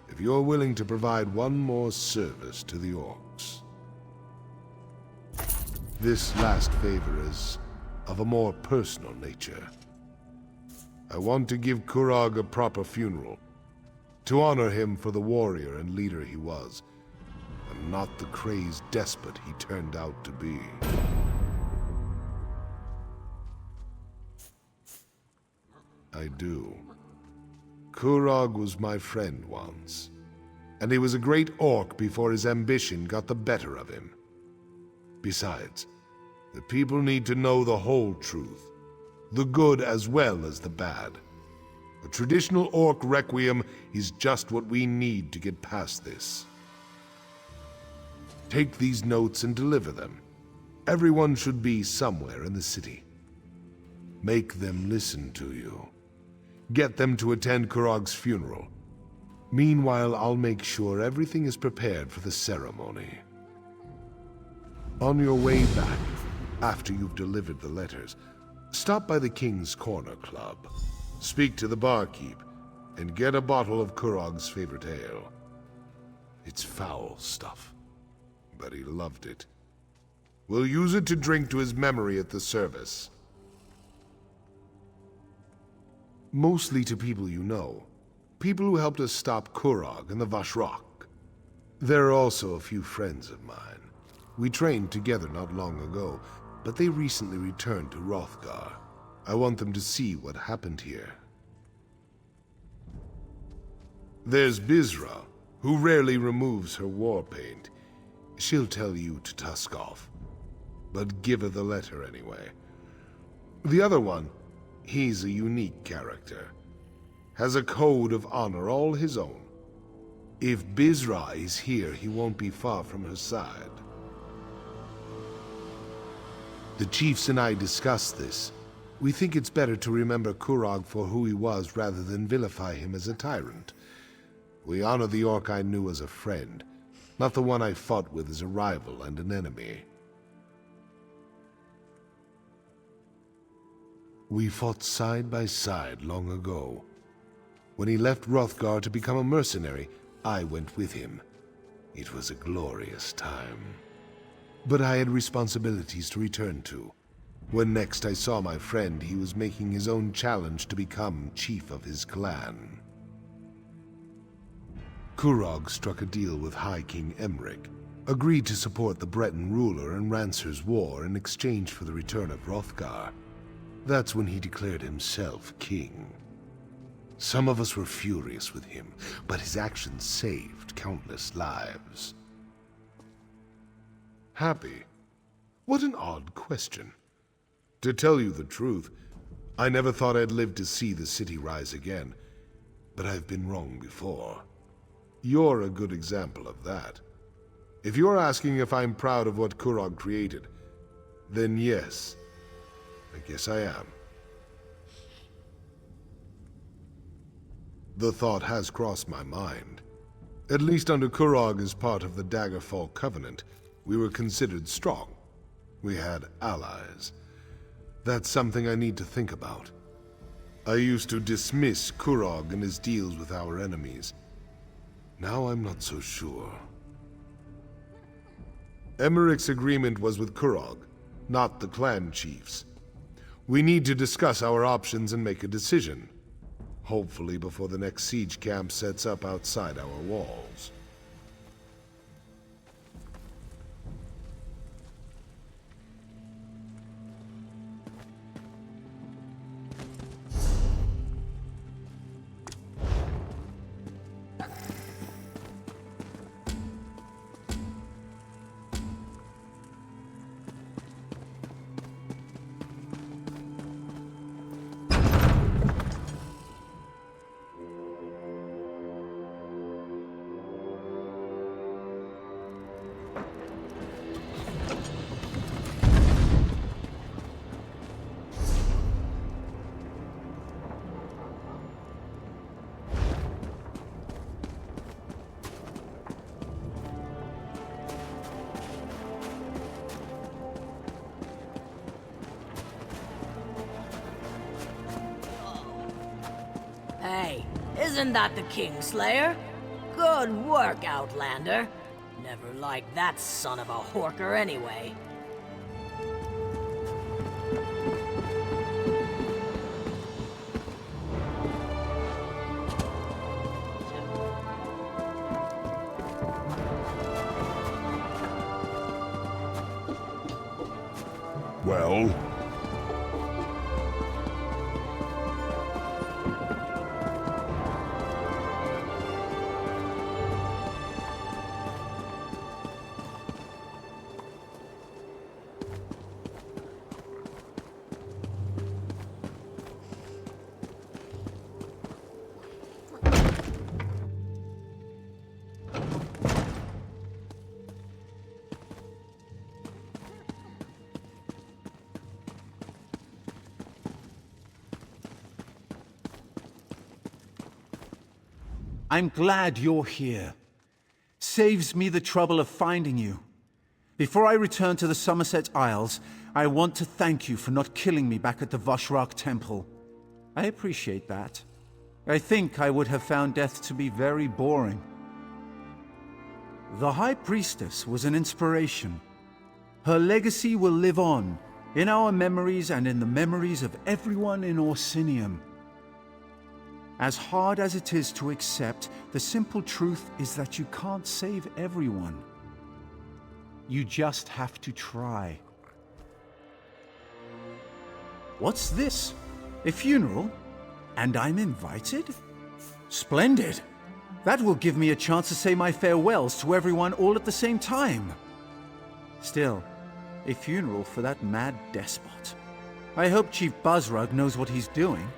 If you're willing to provide one more service to the Orcs. This last favor is of a more personal nature. I want to give Kurog a proper funeral, to honor him for the warrior and leader he was, and not the crazed despot he turned out to be. I do. Kurog was my friend once, and he was a great orc before his ambition got the better of him. Besides, the people need to know the whole truth, the good as well as the bad. A traditional orc requiem is just what we need to get past this. Take these notes and deliver them. Everyone should be somewhere in the city. Make them listen to you. Get them to attend Kurog's funeral. Meanwhile, I'll make sure everything is prepared for the ceremony. On your way back, after you've delivered the letters, stop by the King's Corner Club. Speak to the barkeep, and get a bottle of Kurog's favorite ale. It's foul stuff, but he loved it. We'll use it to drink to his memory at the service. Mostly to people you know. People who helped us stop Kurog and the Vashrock. There are also a few friends of mine. We trained together not long ago, but they recently returned to Hrothgar. I want them to see what happened here. There's Bizra, who rarely removes her war paint. She'll tell you to tusk off, but give her the letter anyway. The other one, he's a unique character. Has a code of honor all his own. If Bizra is here, he won't be far from her side. The chiefs and I discussed this. We think it's better to remember Kurog for who he was rather than vilify him as a tyrant. We honor the orc I knew as a friend, not the one I fought with as a rival and an enemy. We fought side by side long ago. When he left Hrothgar to become a mercenary, I went with him. It was a glorious time. But I had responsibilities to return to. When next I saw my friend, he was making his own challenge to become chief of his clan. Kurog struck a deal with High King Emmerich, agreed to support the Breton ruler in Rancer's war in exchange for the return of Hrothgar. That's when he declared himself king. Some of us were furious with him, but his actions saved countless lives. Happy? What an odd question. To tell you the truth, I never thought I'd live to see the city rise again, but I've been wrong before. You're a good example of that. If you're asking if I'm proud of what Kurog created, then yes, I guess I am. The thought has crossed my mind. At least under Kurog as part of the Daggerfall Covenant, we were considered strong. We had allies. That's something I need to think about. I used to dismiss Kurog and his deals with our enemies. Now I'm not so sure. Emmerich's agreement was with Kurog, not the clan chiefs. We need to discuss our options and make a decision. Hopefully before the next siege camp sets up outside our walls. Hey, isn't that the Kingslayer? Good work, Outlander. Never liked that son of a horker anyway. Well? I'm glad you're here. Saves me the trouble of finding you. Before I return to the Somerset Isles, I want to thank you for not killing me back at the Voshrak Temple. I appreciate that. I think I would have found death to be very boring. The High Priestess was an inspiration. Her legacy will live on, in our memories and in the memories of everyone in Orsinium. As hard as it is to accept, the simple truth is that you can't save everyone. You just have to try. What's this? A funeral? And I'm invited? Splendid! That will give me a chance to say my farewells to everyone all at the same time. Still, a funeral for that mad despot. I hope Chief Buzzrug knows what he's doing.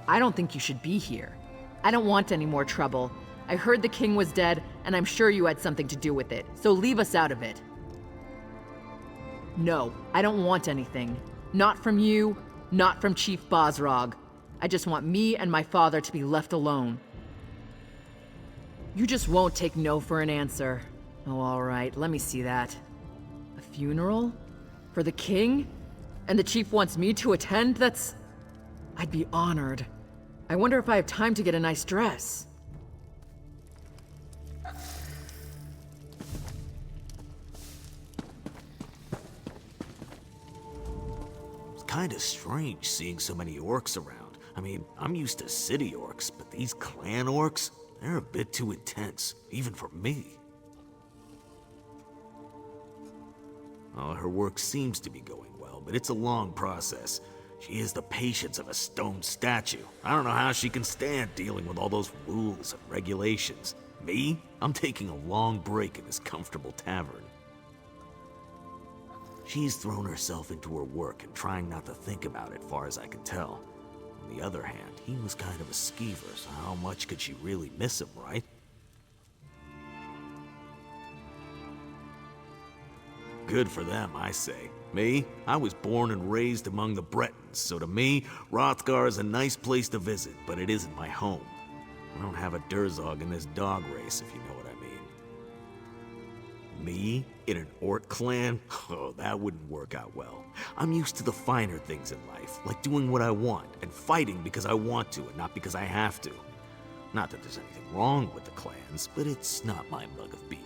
I don't think you should be here. I don't want any more trouble. I heard the king was dead, and I'm sure you had something to do with it, so leave us out of it. No, I don't want anything. Not from you, not from Chief Bosrog. I just want me and my father to be left alone. You just won't take no for an answer. Oh, all right, let me see that. A funeral? For the king? And the chief wants me to attend? I'd be honored. I wonder if I have time to get a nice dress. It's kinda strange seeing so many orcs around. I mean, I'm used to city orcs, but these clan orcs, they're a bit too intense, even for me. Oh, her work seems to be going well, but it's a long process. She has the patience of a stone statue. I don't know how she can stand dealing with all those rules and regulations. Me? I'm taking a long break in this comfortable tavern. She's thrown herself into her work and trying not to think about it, far as I can tell. On the other hand, he was kind of a skeever, so how much could she really miss him, right? Good for them, I say. Me? I was born and raised among the Bretons, so to me, Hrothgar is a nice place to visit, but it isn't my home. I don't have a Durzog in this dog race, if you know what I mean. Me? In an orc clan? Oh, that wouldn't work out well. I'm used to the finer things in life, like doing what I want, and fighting because I want to and not because I have to. Not that there's anything wrong with the clans, but it's not my mug of beer.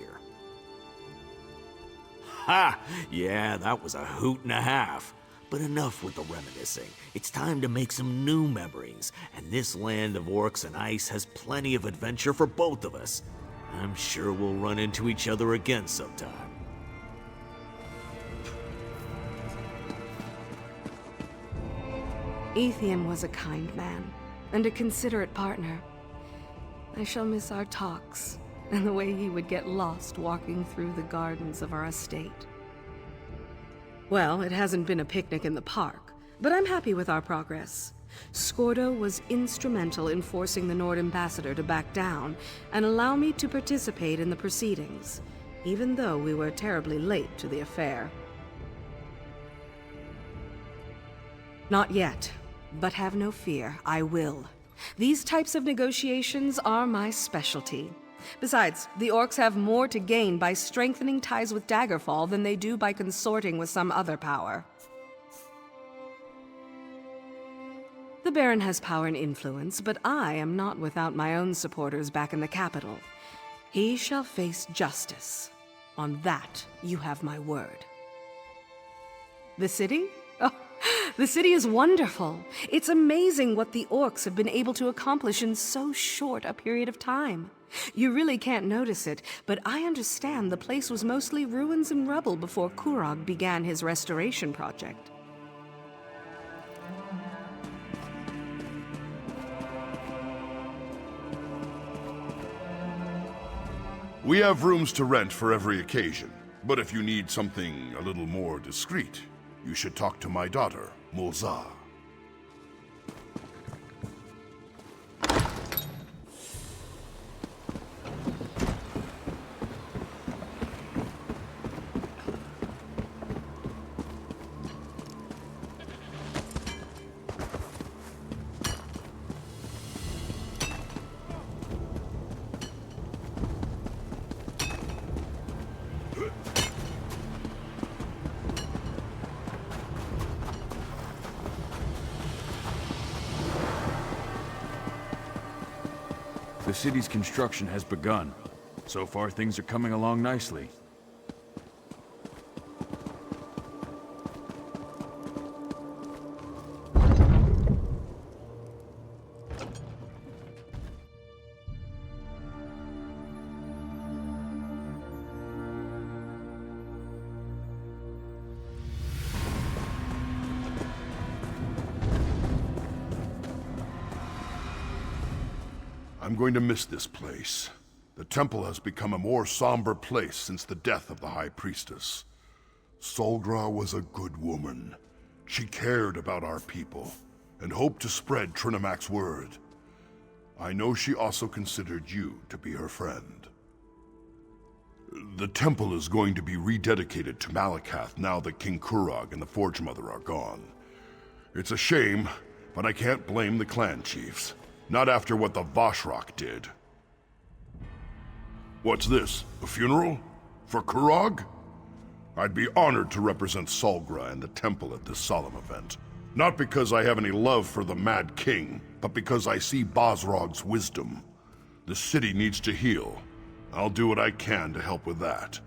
Ha! Yeah, that was a hoot and a half. But enough with the reminiscing. It's time to make some new memories, and this land of orcs and ice has plenty of adventure for both of us. I'm sure we'll run into each other again sometime. Ethian was a kind man, and a considerate partner. I shall miss our talks, and the way he would get lost walking through the gardens of our estate. Well, it hasn't been a picnic in the park, but I'm happy with our progress. Skordo was instrumental in forcing the Nord ambassador to back down and allow me to participate in the proceedings, even though we were terribly late to the affair. Not yet, but have no fear, I will. These types of negotiations are my specialty. Besides, the orcs have more to gain by strengthening ties with Daggerfall than they do by consorting with some other power. The Baron has power and influence, but I am not without my own supporters back in the capital. He shall face justice. On that, you have my word. The city? Oh, the city is wonderful. It's amazing what the orcs have been able to accomplish in so short a period of time. You really can't notice it, but I understand the place was mostly ruins and rubble before Kurog began his restoration project. We have rooms to rent for every occasion, but if you need something a little more discreet, you should talk to my daughter, Mulza. The city's construction has begun. So far, things are coming along nicely. I'm going to miss this place. The temple has become a more somber place since the death of the High Priestess. Solgra was a good woman. She cared about our people, and hoped to spread Trinamac's word. I know she also considered you to be her friend. The temple is going to be rededicated to Malakath now that King Kurog and the Forge Mother are gone. It's a shame, but I can't blame the clan chiefs. Not after what the Vashrak did. What's this? A funeral? For Kurog? I'd be honored to represent Solgra and the temple at this solemn event. Not because I have any love for the Mad King, but because I see Basrog's wisdom. The city needs to heal. I'll do what I can to help with that.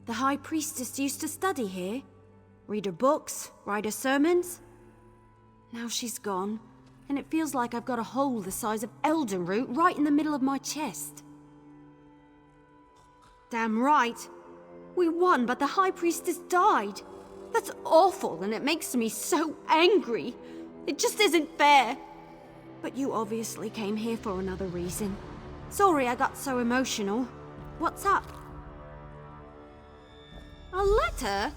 The High Priestess used to study here. Read her books, write her sermons. Now she's gone, and it feels like I've got a hole the size of Eldenroot right in the middle of my chest. Damn right. We won, but the High Priestess died. That's awful, and it makes me so angry. It just isn't fair. But you obviously came here for another reason. Sorry I got so emotional. What's up? A letter?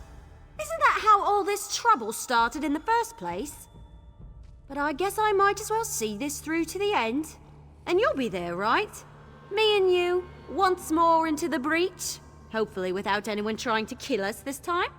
Isn't that how all this trouble started in the first place? But I guess I might as well see this through to the end. And you'll be there, right? Me and you, once more into the breach. Hopefully without anyone trying to kill us this time.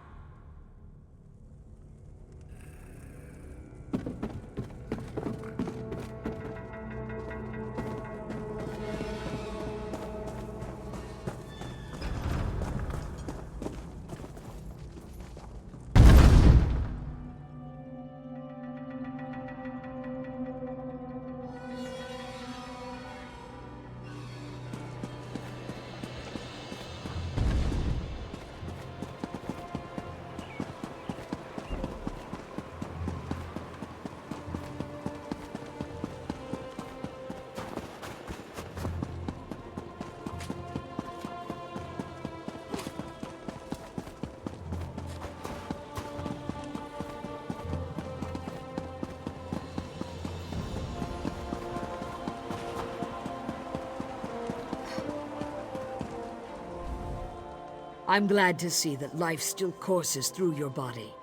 I'm glad to see that life still courses through your body.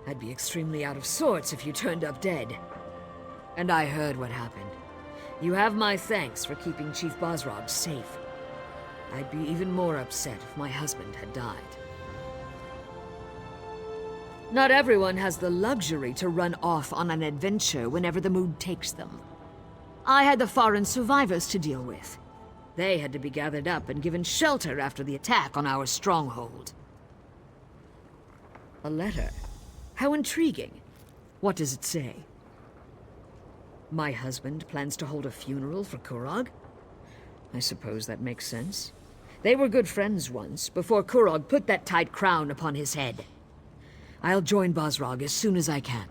I'd be extremely out of sorts if you turned up dead. And I heard what happened. You have my thanks for keeping Chief Basrog safe. I'd be even more upset if my husband had died. Not everyone has the luxury to run off on an adventure whenever the mood takes them. I had the foreign survivors to deal with. They had to be gathered up and given shelter after the attack on our stronghold. A letter? How intriguing. What does it say? My husband plans to hold a funeral for Kurog? I suppose that makes sense. They were good friends once, before Kurog put that tight crown upon his head. I'll join Basrog as soon as I can.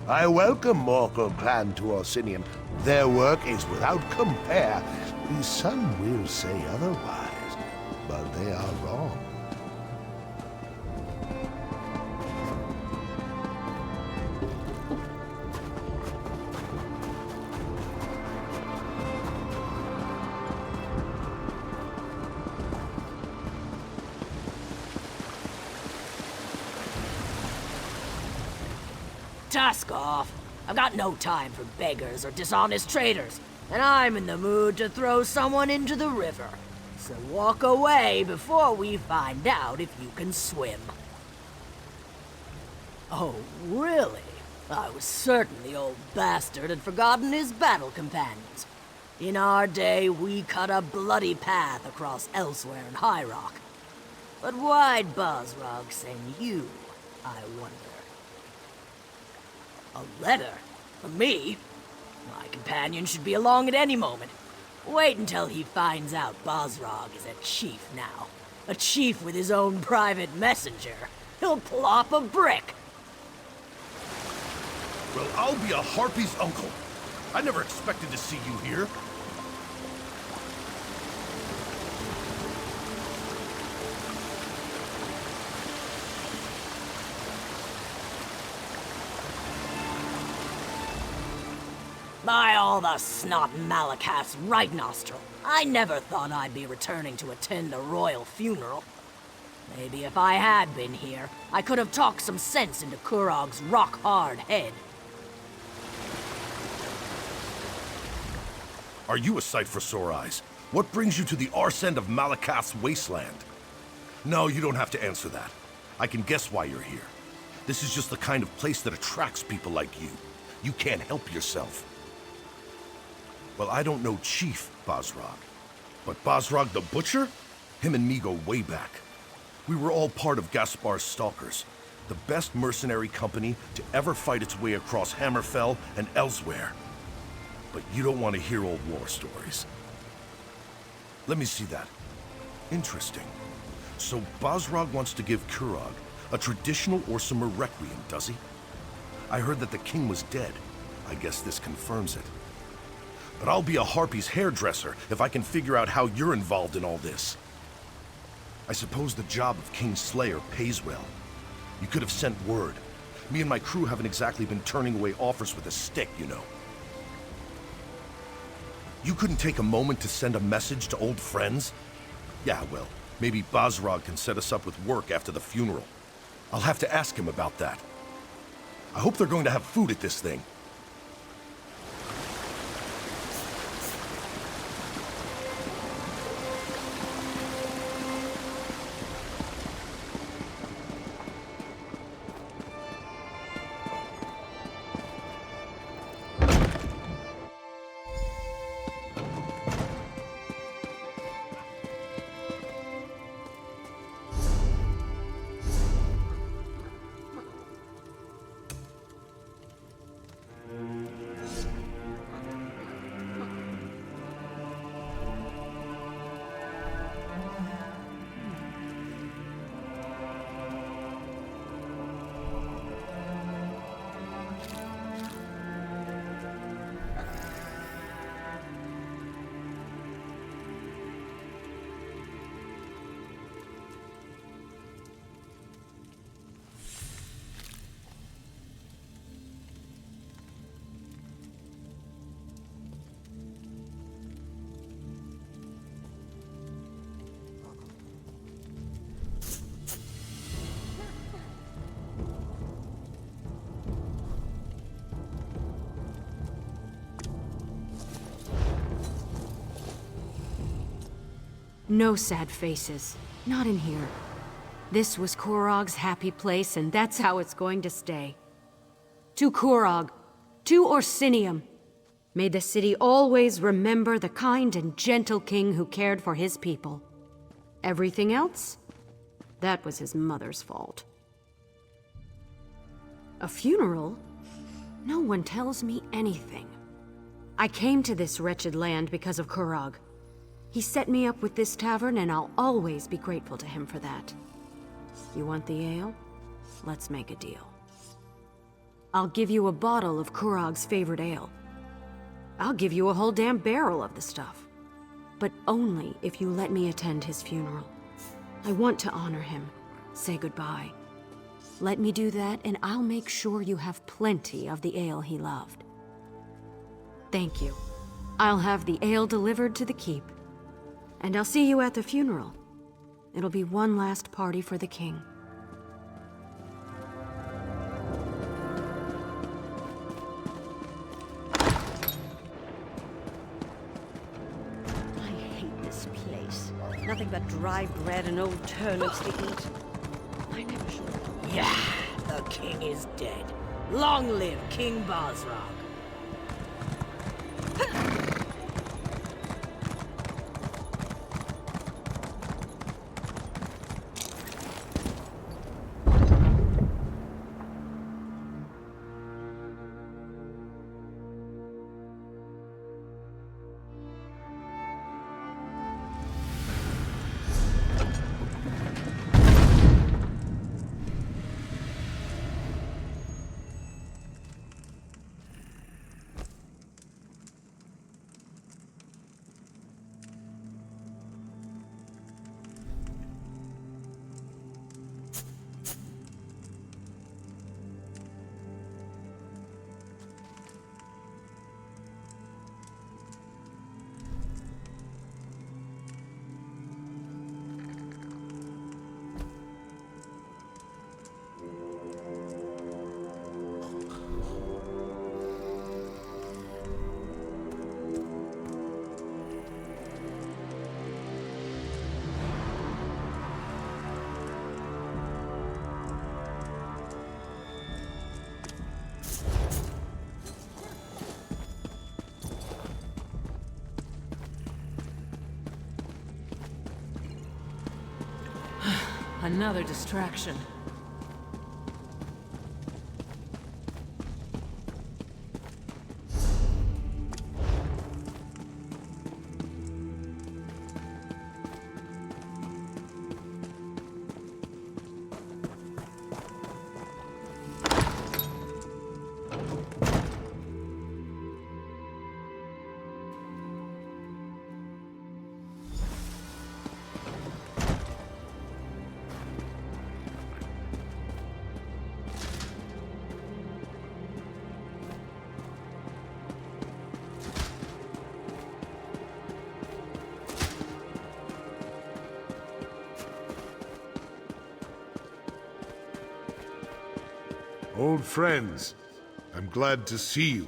I welcome Morkel clan to Orsinium. Their work is without compare. Some will say otherwise, but they are wrong. Tusk off. I've got no time for beggars or dishonest traders, and I'm in the mood to throw someone into the river. So walk away before we find out if you can swim. Oh, really? I was certain the old bastard had forgotten his battle companions. In our day, we cut a bloody path across Elsewhere and High Rock. But why'd Bosrog send you, I wonder? A letter? From me? My companion should be along at any moment. Wait until he finds out Bosrog is a chief now. A chief with his own private messenger. He'll plop a brick. Well, I'll be a harpy's uncle. I never expected to see you here. By all the snot Malakat's right nostril, I never thought I'd be returning to attend a royal funeral. Maybe if I had been here, I could have talked some sense into Kurog's rock-hard head. Are you a sight for sore eyes? What brings you to the arse end of Malakath's wasteland? No, you don't have to answer that. I can guess why you're here. This is just the kind of place that attracts people like you. You can't help yourself. Well, I don't know Chief Bosrog. But Bosrog the Butcher? Him and me go way back. We were all part of Gaspar's Stalkers, the best mercenary company to ever fight its way across Hammerfell and elsewhere. But you don't want to hear old war stories. Let me see that. Interesting. So Bosrog wants to give Kurog a traditional Orsimer requiem, does he? I heard that the king was dead. I guess this confirms it. But I'll be a harpy's hairdresser if I can figure out how you're involved in all this. I suppose the job of King's Slayer pays well. You could have sent word. Me and my crew haven't exactly been turning away offers with a stick, you know. You couldn't take a moment to send a message to old friends? Yeah, well, maybe Bosrog can set us up with work after the funeral. I'll have to ask him about that. I hope they're going to have food at this thing. No sad faces. Not in here. This was Kurog's happy place, and that's how it's going to stay. To Kurog, to Orsinium. May the city always remember the kind and gentle king who cared for his people. Everything else? That was his mother's fault. A funeral? No one tells me anything. I came to this wretched land because of Kurog. He set me up with this tavern, and I'll always be grateful to him for that. You want the ale? Let's make a deal. I'll give you a bottle of Kurog's favorite ale. I'll give you a whole damn barrel of the stuff. But only if you let me attend his funeral. I want to honor him, say goodbye. Let me do that, and I'll make sure you have plenty of the ale he loved. Thank you. I'll have the ale delivered to the keep. And I'll see you at the funeral. It'll be one last party for the king. I hate this place. Nothing but dry bread and old turnips to eat. I never should. Yeah, the king is dead. Long live King Bosrog. Another distraction. Old friends, I'm glad to see you.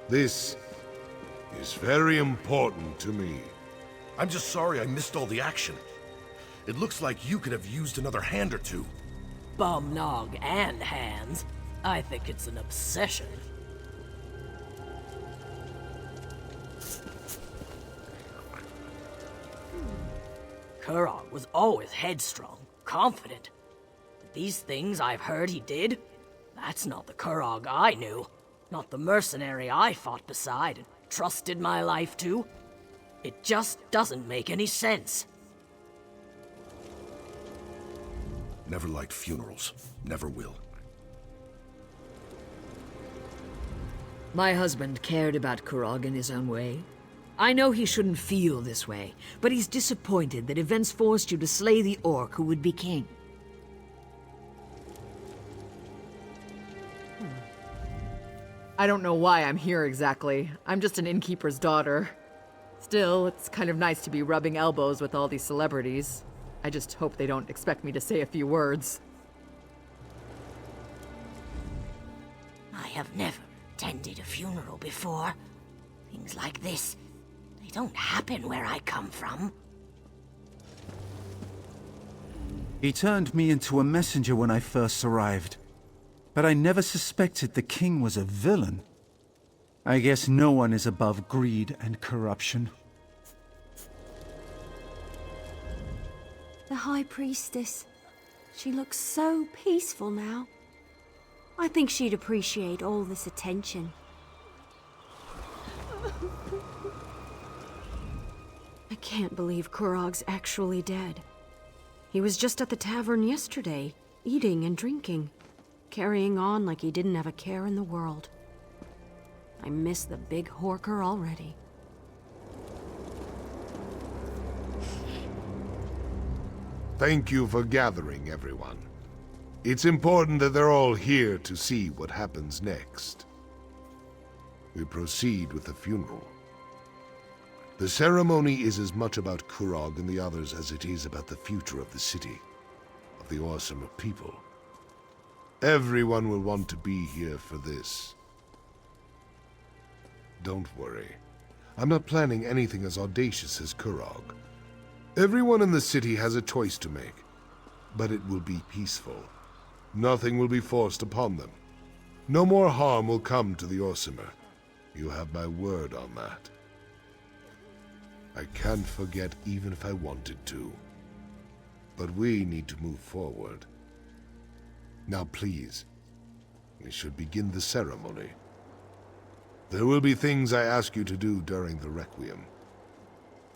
This is very important to me. I'm just sorry I missed all the action. It looks like you could have used another hand or two. Bum nog and hands. I think it's an obsession. Kurog was always headstrong, confident. But these things I've heard he did, that's not the Kurog I knew. Not the mercenary I fought beside and trusted my life to. It just doesn't make any sense. Never liked funerals. Never will. My husband cared about Kurog in his own way. I know he shouldn't feel this way, but he's disappointed that events forced you to slay the orc who would be king. I don't know why I'm here exactly. I'm just an innkeeper's daughter. Still, it's kind of nice to be rubbing elbows with all these celebrities. I just hope they don't expect me to say a few words. I have never attended a funeral before. Things like this, they don't happen where I come from. He turned me into a messenger when I first arrived. But I never suspected the king was a villain. I guess no one is above greed and corruption. The High Priestess. She looks so peaceful now. I think she'd appreciate all this attention. I can't believe Kurog's actually dead. He was just at the tavern yesterday, eating and drinking. carrying on like he didn't have a care in the world. I miss the big Horker already. Thank you for gathering, everyone. It's important that they're all here to see what happens next. We proceed with the funeral. The ceremony is as much about Kurog and the others as it is about the future of the city, of the Orsimer people. Everyone will want to be here for this. Don't worry. I'm not planning anything as audacious as Kurog. Everyone in the city has a choice to make, but it will be peaceful. Nothing will be forced upon them. No more harm will come to the Orsimer. You have my word on that. I can't forget even if I wanted to. But we need to move forward. Now please, we should begin the ceremony. There will be things I ask you to do during the Requiem.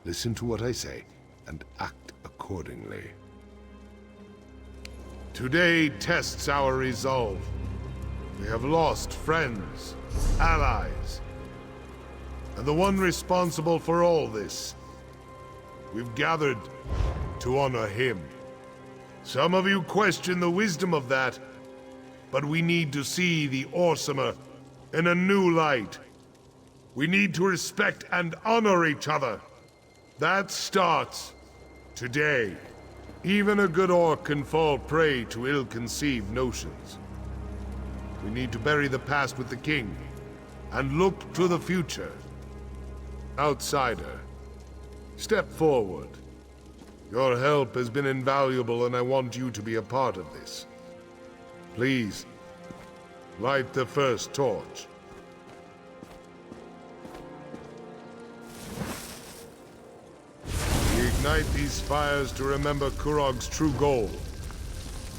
Listen to what I say, and act accordingly. Today tests our resolve. We have lost friends, allies, and the one responsible for all this. We've gathered to honor him. Some of you question the wisdom of that, but we need to see the Orsimer in a new light. We need to respect and honor each other. That starts today. Even a good orc can fall prey to ill-conceived notions. We need to bury the past with the king and look to the future. Outsider, step forward. Your help has been invaluable and I want you to be a part of this. Please, light the first torch. We ignite these fires to remember Kurog's true goal.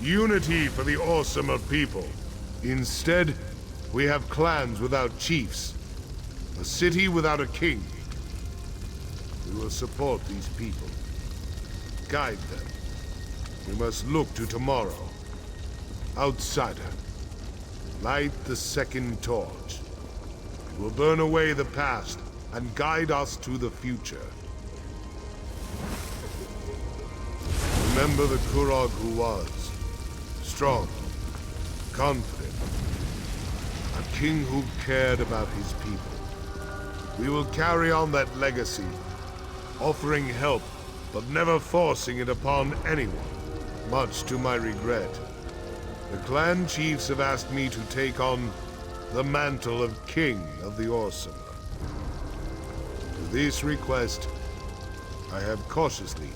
Unity for the Orsimer people. Instead, we have clans without chiefs. A city without a king. We will support these people. Guide them. We must look to tomorrow. Outsider, light the second torch. It will burn away the past and guide us to the future. Remember the Kurog who was. Strong, confident. A king who cared about his people. We will carry on that legacy, offering help, but never forcing it upon anyone, much to my regret. The clan chiefs have asked me to take on the mantle of King of the Orsimer. To this request, I have cautiously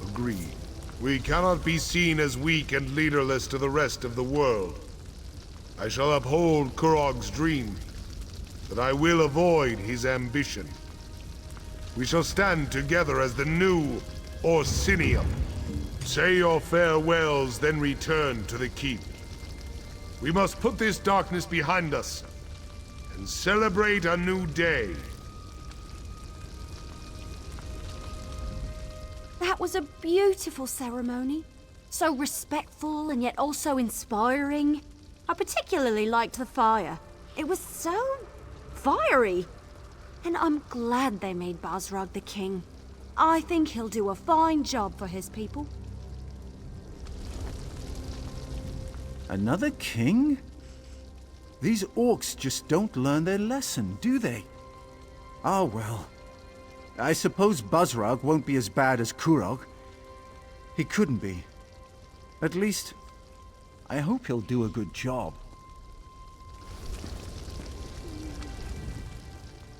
agreed. We cannot be seen as weak and leaderless to the rest of the world. I shall uphold Kurog's dream, but I will avoid his ambition. We shall stand together as the new Orsinium. Say your farewells, then return to the keep. We must put this darkness behind us and celebrate a new day. That was a beautiful ceremony. So respectful and yet also inspiring. I particularly liked the fire. It was so fiery. And I'm glad they made Basrag the king. I think he'll do a fine job for his people. Another king? These orcs just don't learn their lesson, do they? Oh well. I suppose Basrag won't be as bad as Kurog. He couldn't be. At least, I hope he'll do a good job.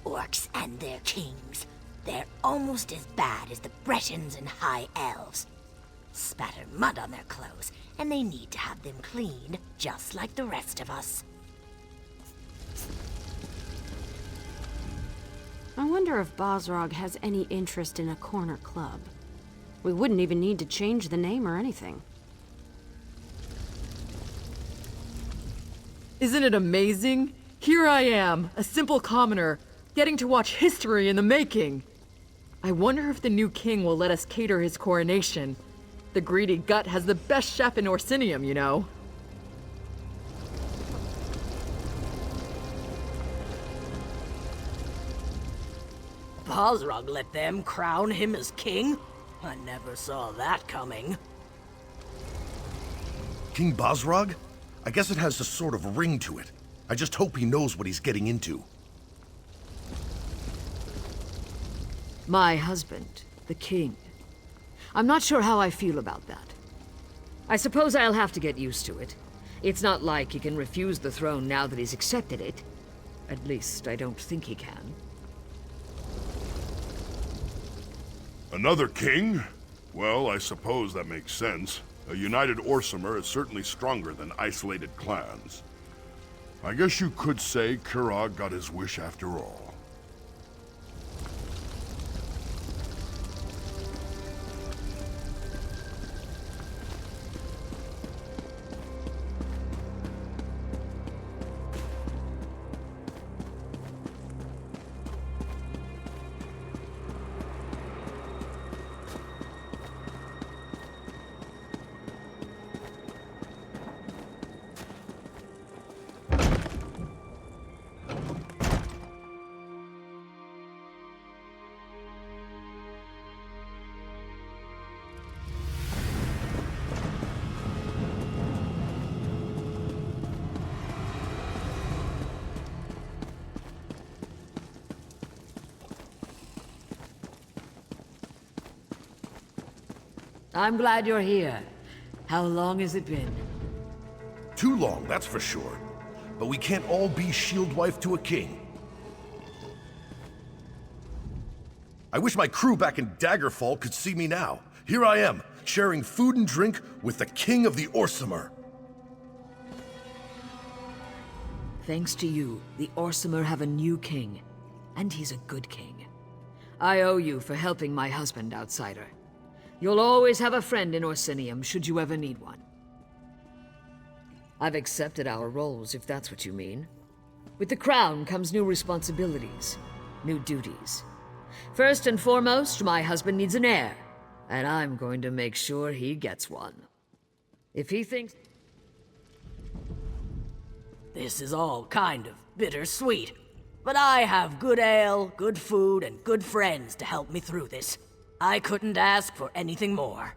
Orcs and their kings. They're almost as bad as the Bretons and High Elves. Spatter mud on their clothes, and they need to have them cleaned, just like the rest of us. I wonder if Basrag has any interest in a corner club. We wouldn't even need to change the name or anything. Isn't it amazing? Here I am, a simple commoner, getting to watch history in the making. I wonder if the new king will let us cater his coronation. The greedy gut has the best chef in Orsinium, you know. Bosrog let them crown him as king? I never saw that coming. King Bosrog? I guess it has a sort of ring to it. I just hope he knows what he's getting into. My husband, the king. I'm not sure how I feel about that. I suppose I'll have to get used to it. It's not like he can refuse the throne now that he's accepted it. At least, I don't think he can. Another king? Well, I suppose that makes sense. A united Orsimer is certainly stronger than isolated clans. I guess you could say Kurog got his wish after all. I'm glad you're here. How long has it been? Too long, that's for sure. But we can't all be shield wife to a king. I wish my crew back in Daggerfall could see me now. Here I am, sharing food and drink with the king of the Orsimer. Thanks to you, the Orsimer have a new king. And he's a good king. I owe you for helping my husband, outsider. You'll always have a friend in Orsinium, should you ever need one. I've accepted our roles, if that's what you mean. With the crown comes new responsibilities, new duties. First and foremost, my husband needs an heir, and I'm going to make sure he gets one. If he thinks... This is all kind of bittersweet, but I have good ale, good food, and good friends to help me through this. I couldn't ask for anything more.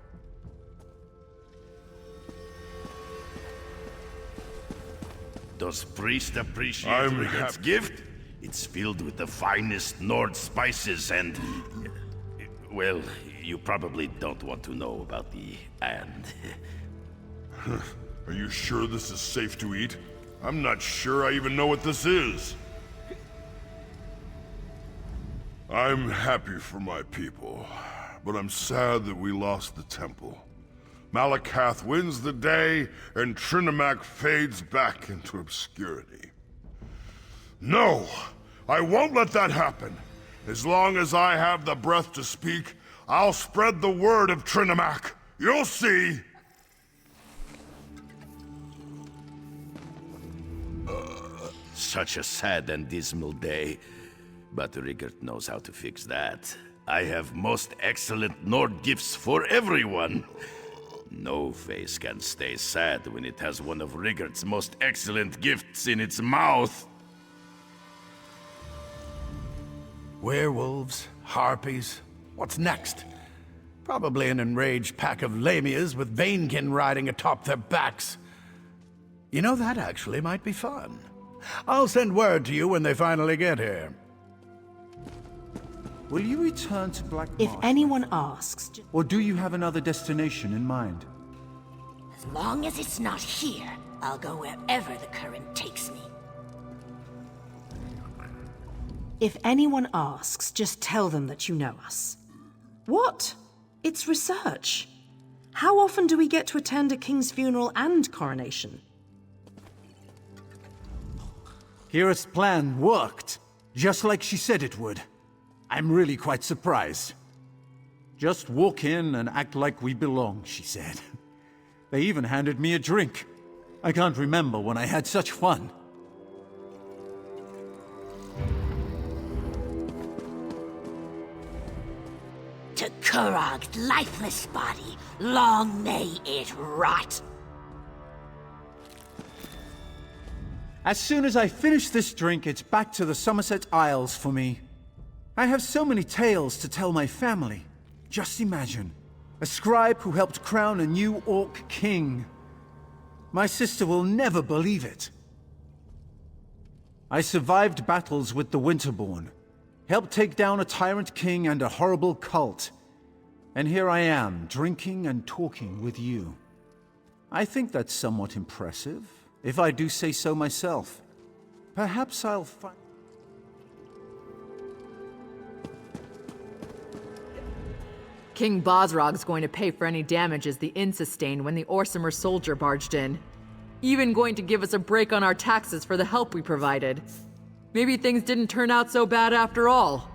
Does priest appreciate Rickard's gift? It's filled with the finest Nord spices and... well, you probably don't want to know about the and. Are you sure this is safe to eat? I'm not sure I even know what this is. I'm happy for my people, but I'm sad that we lost the temple. Malakath wins the day, and Trinimac fades back into obscurity. No! I won't let that happen! As long as I have the breath to speak, I'll spread the word of Trinimac. You'll see! Such a sad and dismal day. But Rickard knows how to fix that. I have most excellent Nord gifts for everyone. No face can stay sad when it has one of Rickard's most excellent gifts in its mouth. Werewolves, harpies, what's next? Probably an enraged pack of lamias with Vanekin riding atop their backs. You know, that actually might be fun. I'll send word to you when they finally get here. Will you return to Black Marsh? If anyone asks... Or do you have another destination in mind? As long as it's not here, I'll go wherever the current takes me. If anyone asks, just tell them that you know us. What? It's research. How often do we get to attend a king's funeral and coronation? Kira's plan worked, just like she said it would. I'm really quite surprised. Just walk in and act like we belong, she said. They even handed me a drink. I can't remember when I had such fun. To Kurog's lifeless body, long may it rot. As soon as I finish this drink, it's back to the Somerset Isles for me. I have so many tales to tell my family. Just imagine, a scribe who helped crown a new orc king. My sister will never believe it. I survived battles with the Winterborn, helped take down a tyrant king and a horrible cult. And here I am, drinking and talking with you. I think that's somewhat impressive, if I do say so myself. Perhaps I'll find... King Bosrog's going to pay for any damages the inn sustained when the Orsimer soldier barged in. Even going to give us a break on our taxes for the help we provided. Maybe things didn't turn out so bad after all.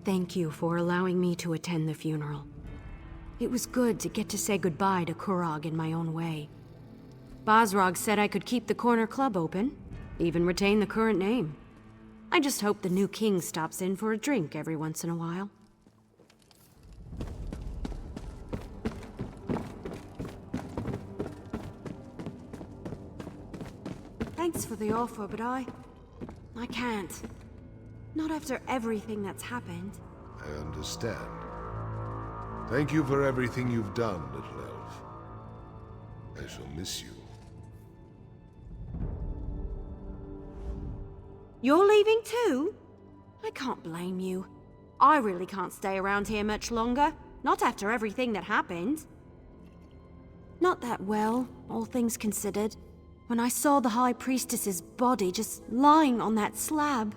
Thank you for allowing me to attend the funeral. It was good to get to say goodbye to Kurog in my own way. Bosrog said I could keep the corner club open, even retain the current name. I just hope the new king stops in for a drink every once in a while. Thanks for the offer, but I can't. Not after everything that's happened. I understand. Thank you for everything you've done, little elf. I shall miss you. You're leaving too? I can't blame you. I really can't stay around here much longer. Not after everything that happened. Not that well, all things considered. When I saw the High Priestess's body just lying on that slab.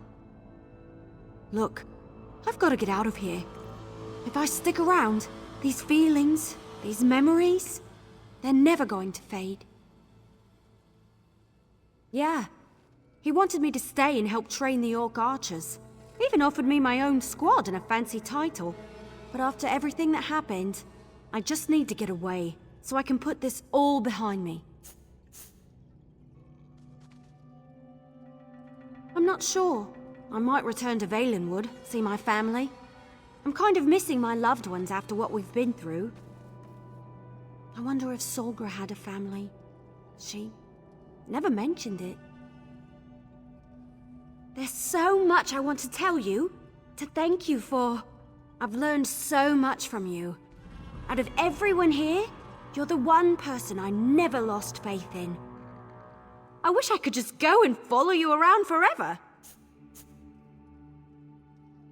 Look, I've got to get out of here. If I stick around, these feelings, these memories, they're never going to fade. Yeah, he wanted me to stay and help train the Orc archers. Even offered me my own squad and a fancy title. But after everything that happened, I just need to get away, so I can put this all behind me. I'm not sure. I might return to Valenwood, see my family. I'm kind of missing my loved ones after what we've been through. I wonder if Solgra had a family. She never mentioned it. There's so much I want to tell you, to thank you for. I've learned so much from you. Out of everyone here, you're the one person I never lost faith in. I wish I could just go and follow you around forever.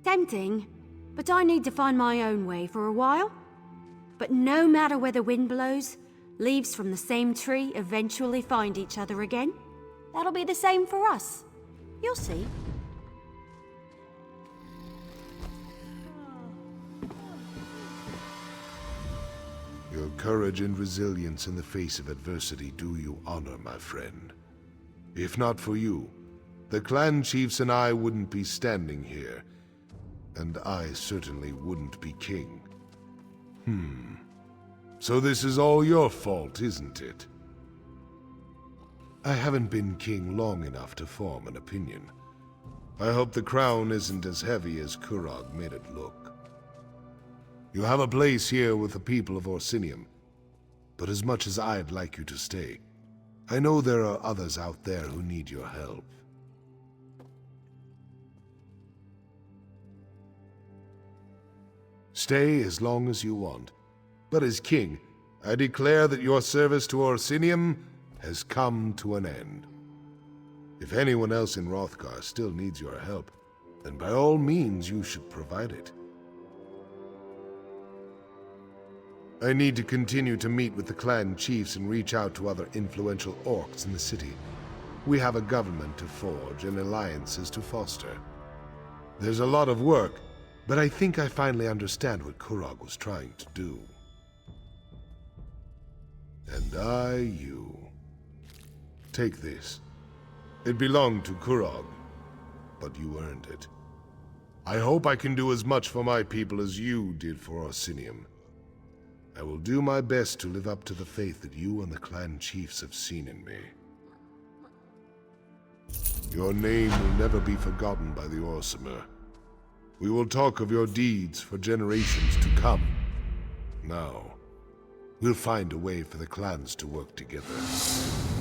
Tempting, but I need to find my own way for a while. But no matter where the wind blows, leaves from the same tree eventually find each other again. That'll be the same for us. You'll see. Your courage and resilience in the face of adversity do you honor, my friend. If not for you, the clan chiefs and I wouldn't be standing here, and I certainly wouldn't be king. So this is all your fault, isn't it? I haven't been king long enough to form an opinion. I hope the crown isn't as heavy as Kurog made it look. You have a place here with the people of Orsinium, but as much as I'd like you to stay, I know there are others out there who need your help. Stay as long as you want, but as king, I declare that your service to Orsinium has come to an end. If anyone else in Hrothgar still needs your help, then by all means you should provide it. I need to continue to meet with the clan chiefs and reach out to other influential orcs in the city. We have a government to forge and alliances to foster. There's a lot of work, but I think I finally understand what Kurog was trying to do. And you. Take this. It belonged to Kurog, but you earned it. I hope I can do as much for my people as you did for Orsinium. I will do my best to live up to the faith that you and the clan chiefs have seen in me. Your name will never be forgotten by the Orsimer. We will talk of your deeds for generations to come. Now, We'll find a way for the clans to work together,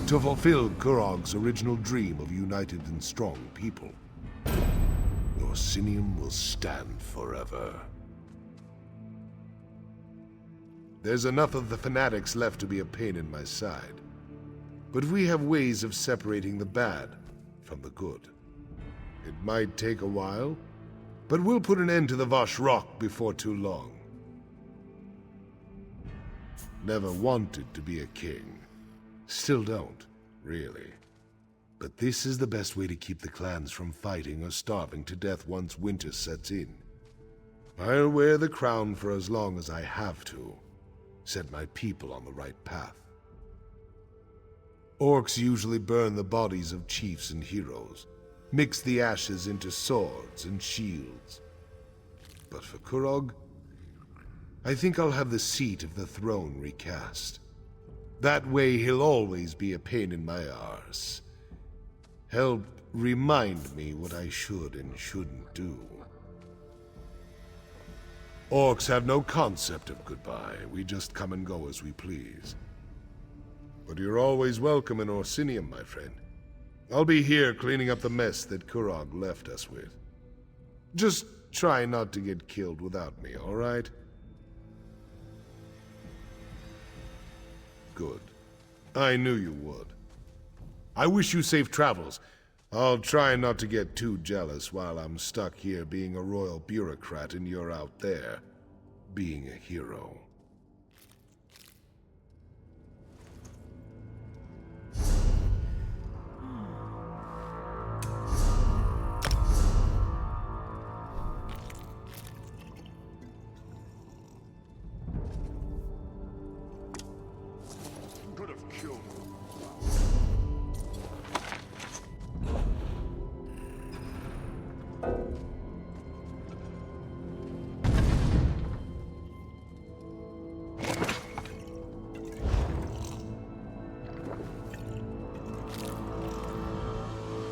to fulfill Kurog's original dream of united and strong people. Orsinium will stand forever. There's enough of the fanatics left to be a pain in my side, but we have ways of separating the bad from the good. It might take a while, but we'll put an end to the Vosh Rock before too long. Never wanted to be a king. Still don't, really. But this is the best way to keep the clans from fighting or starving to death once winter sets in. I'll wear the crown for as long as I have to. Set my people on the right path. Orcs usually burn the bodies of chiefs and heroes, mix the ashes into swords and shields. But for Kurog, I think I'll have the seat of the throne recast. That way he'll always be a pain in my arse. Help remind me what I should and shouldn't do. Orcs have no concept of goodbye. We just come and go as we please. But you're always welcome in Orsinium, my friend. I'll be here cleaning up the mess that Kurog left us with. Just try not to get killed without me, all right? Good. I knew you would. I wish you safe travels. I'll try not to get too jealous while I'm stuck here being a royal bureaucrat and you're out there being a hero. Could have killed him.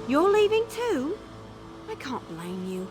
You're leaving too? I can't blame you.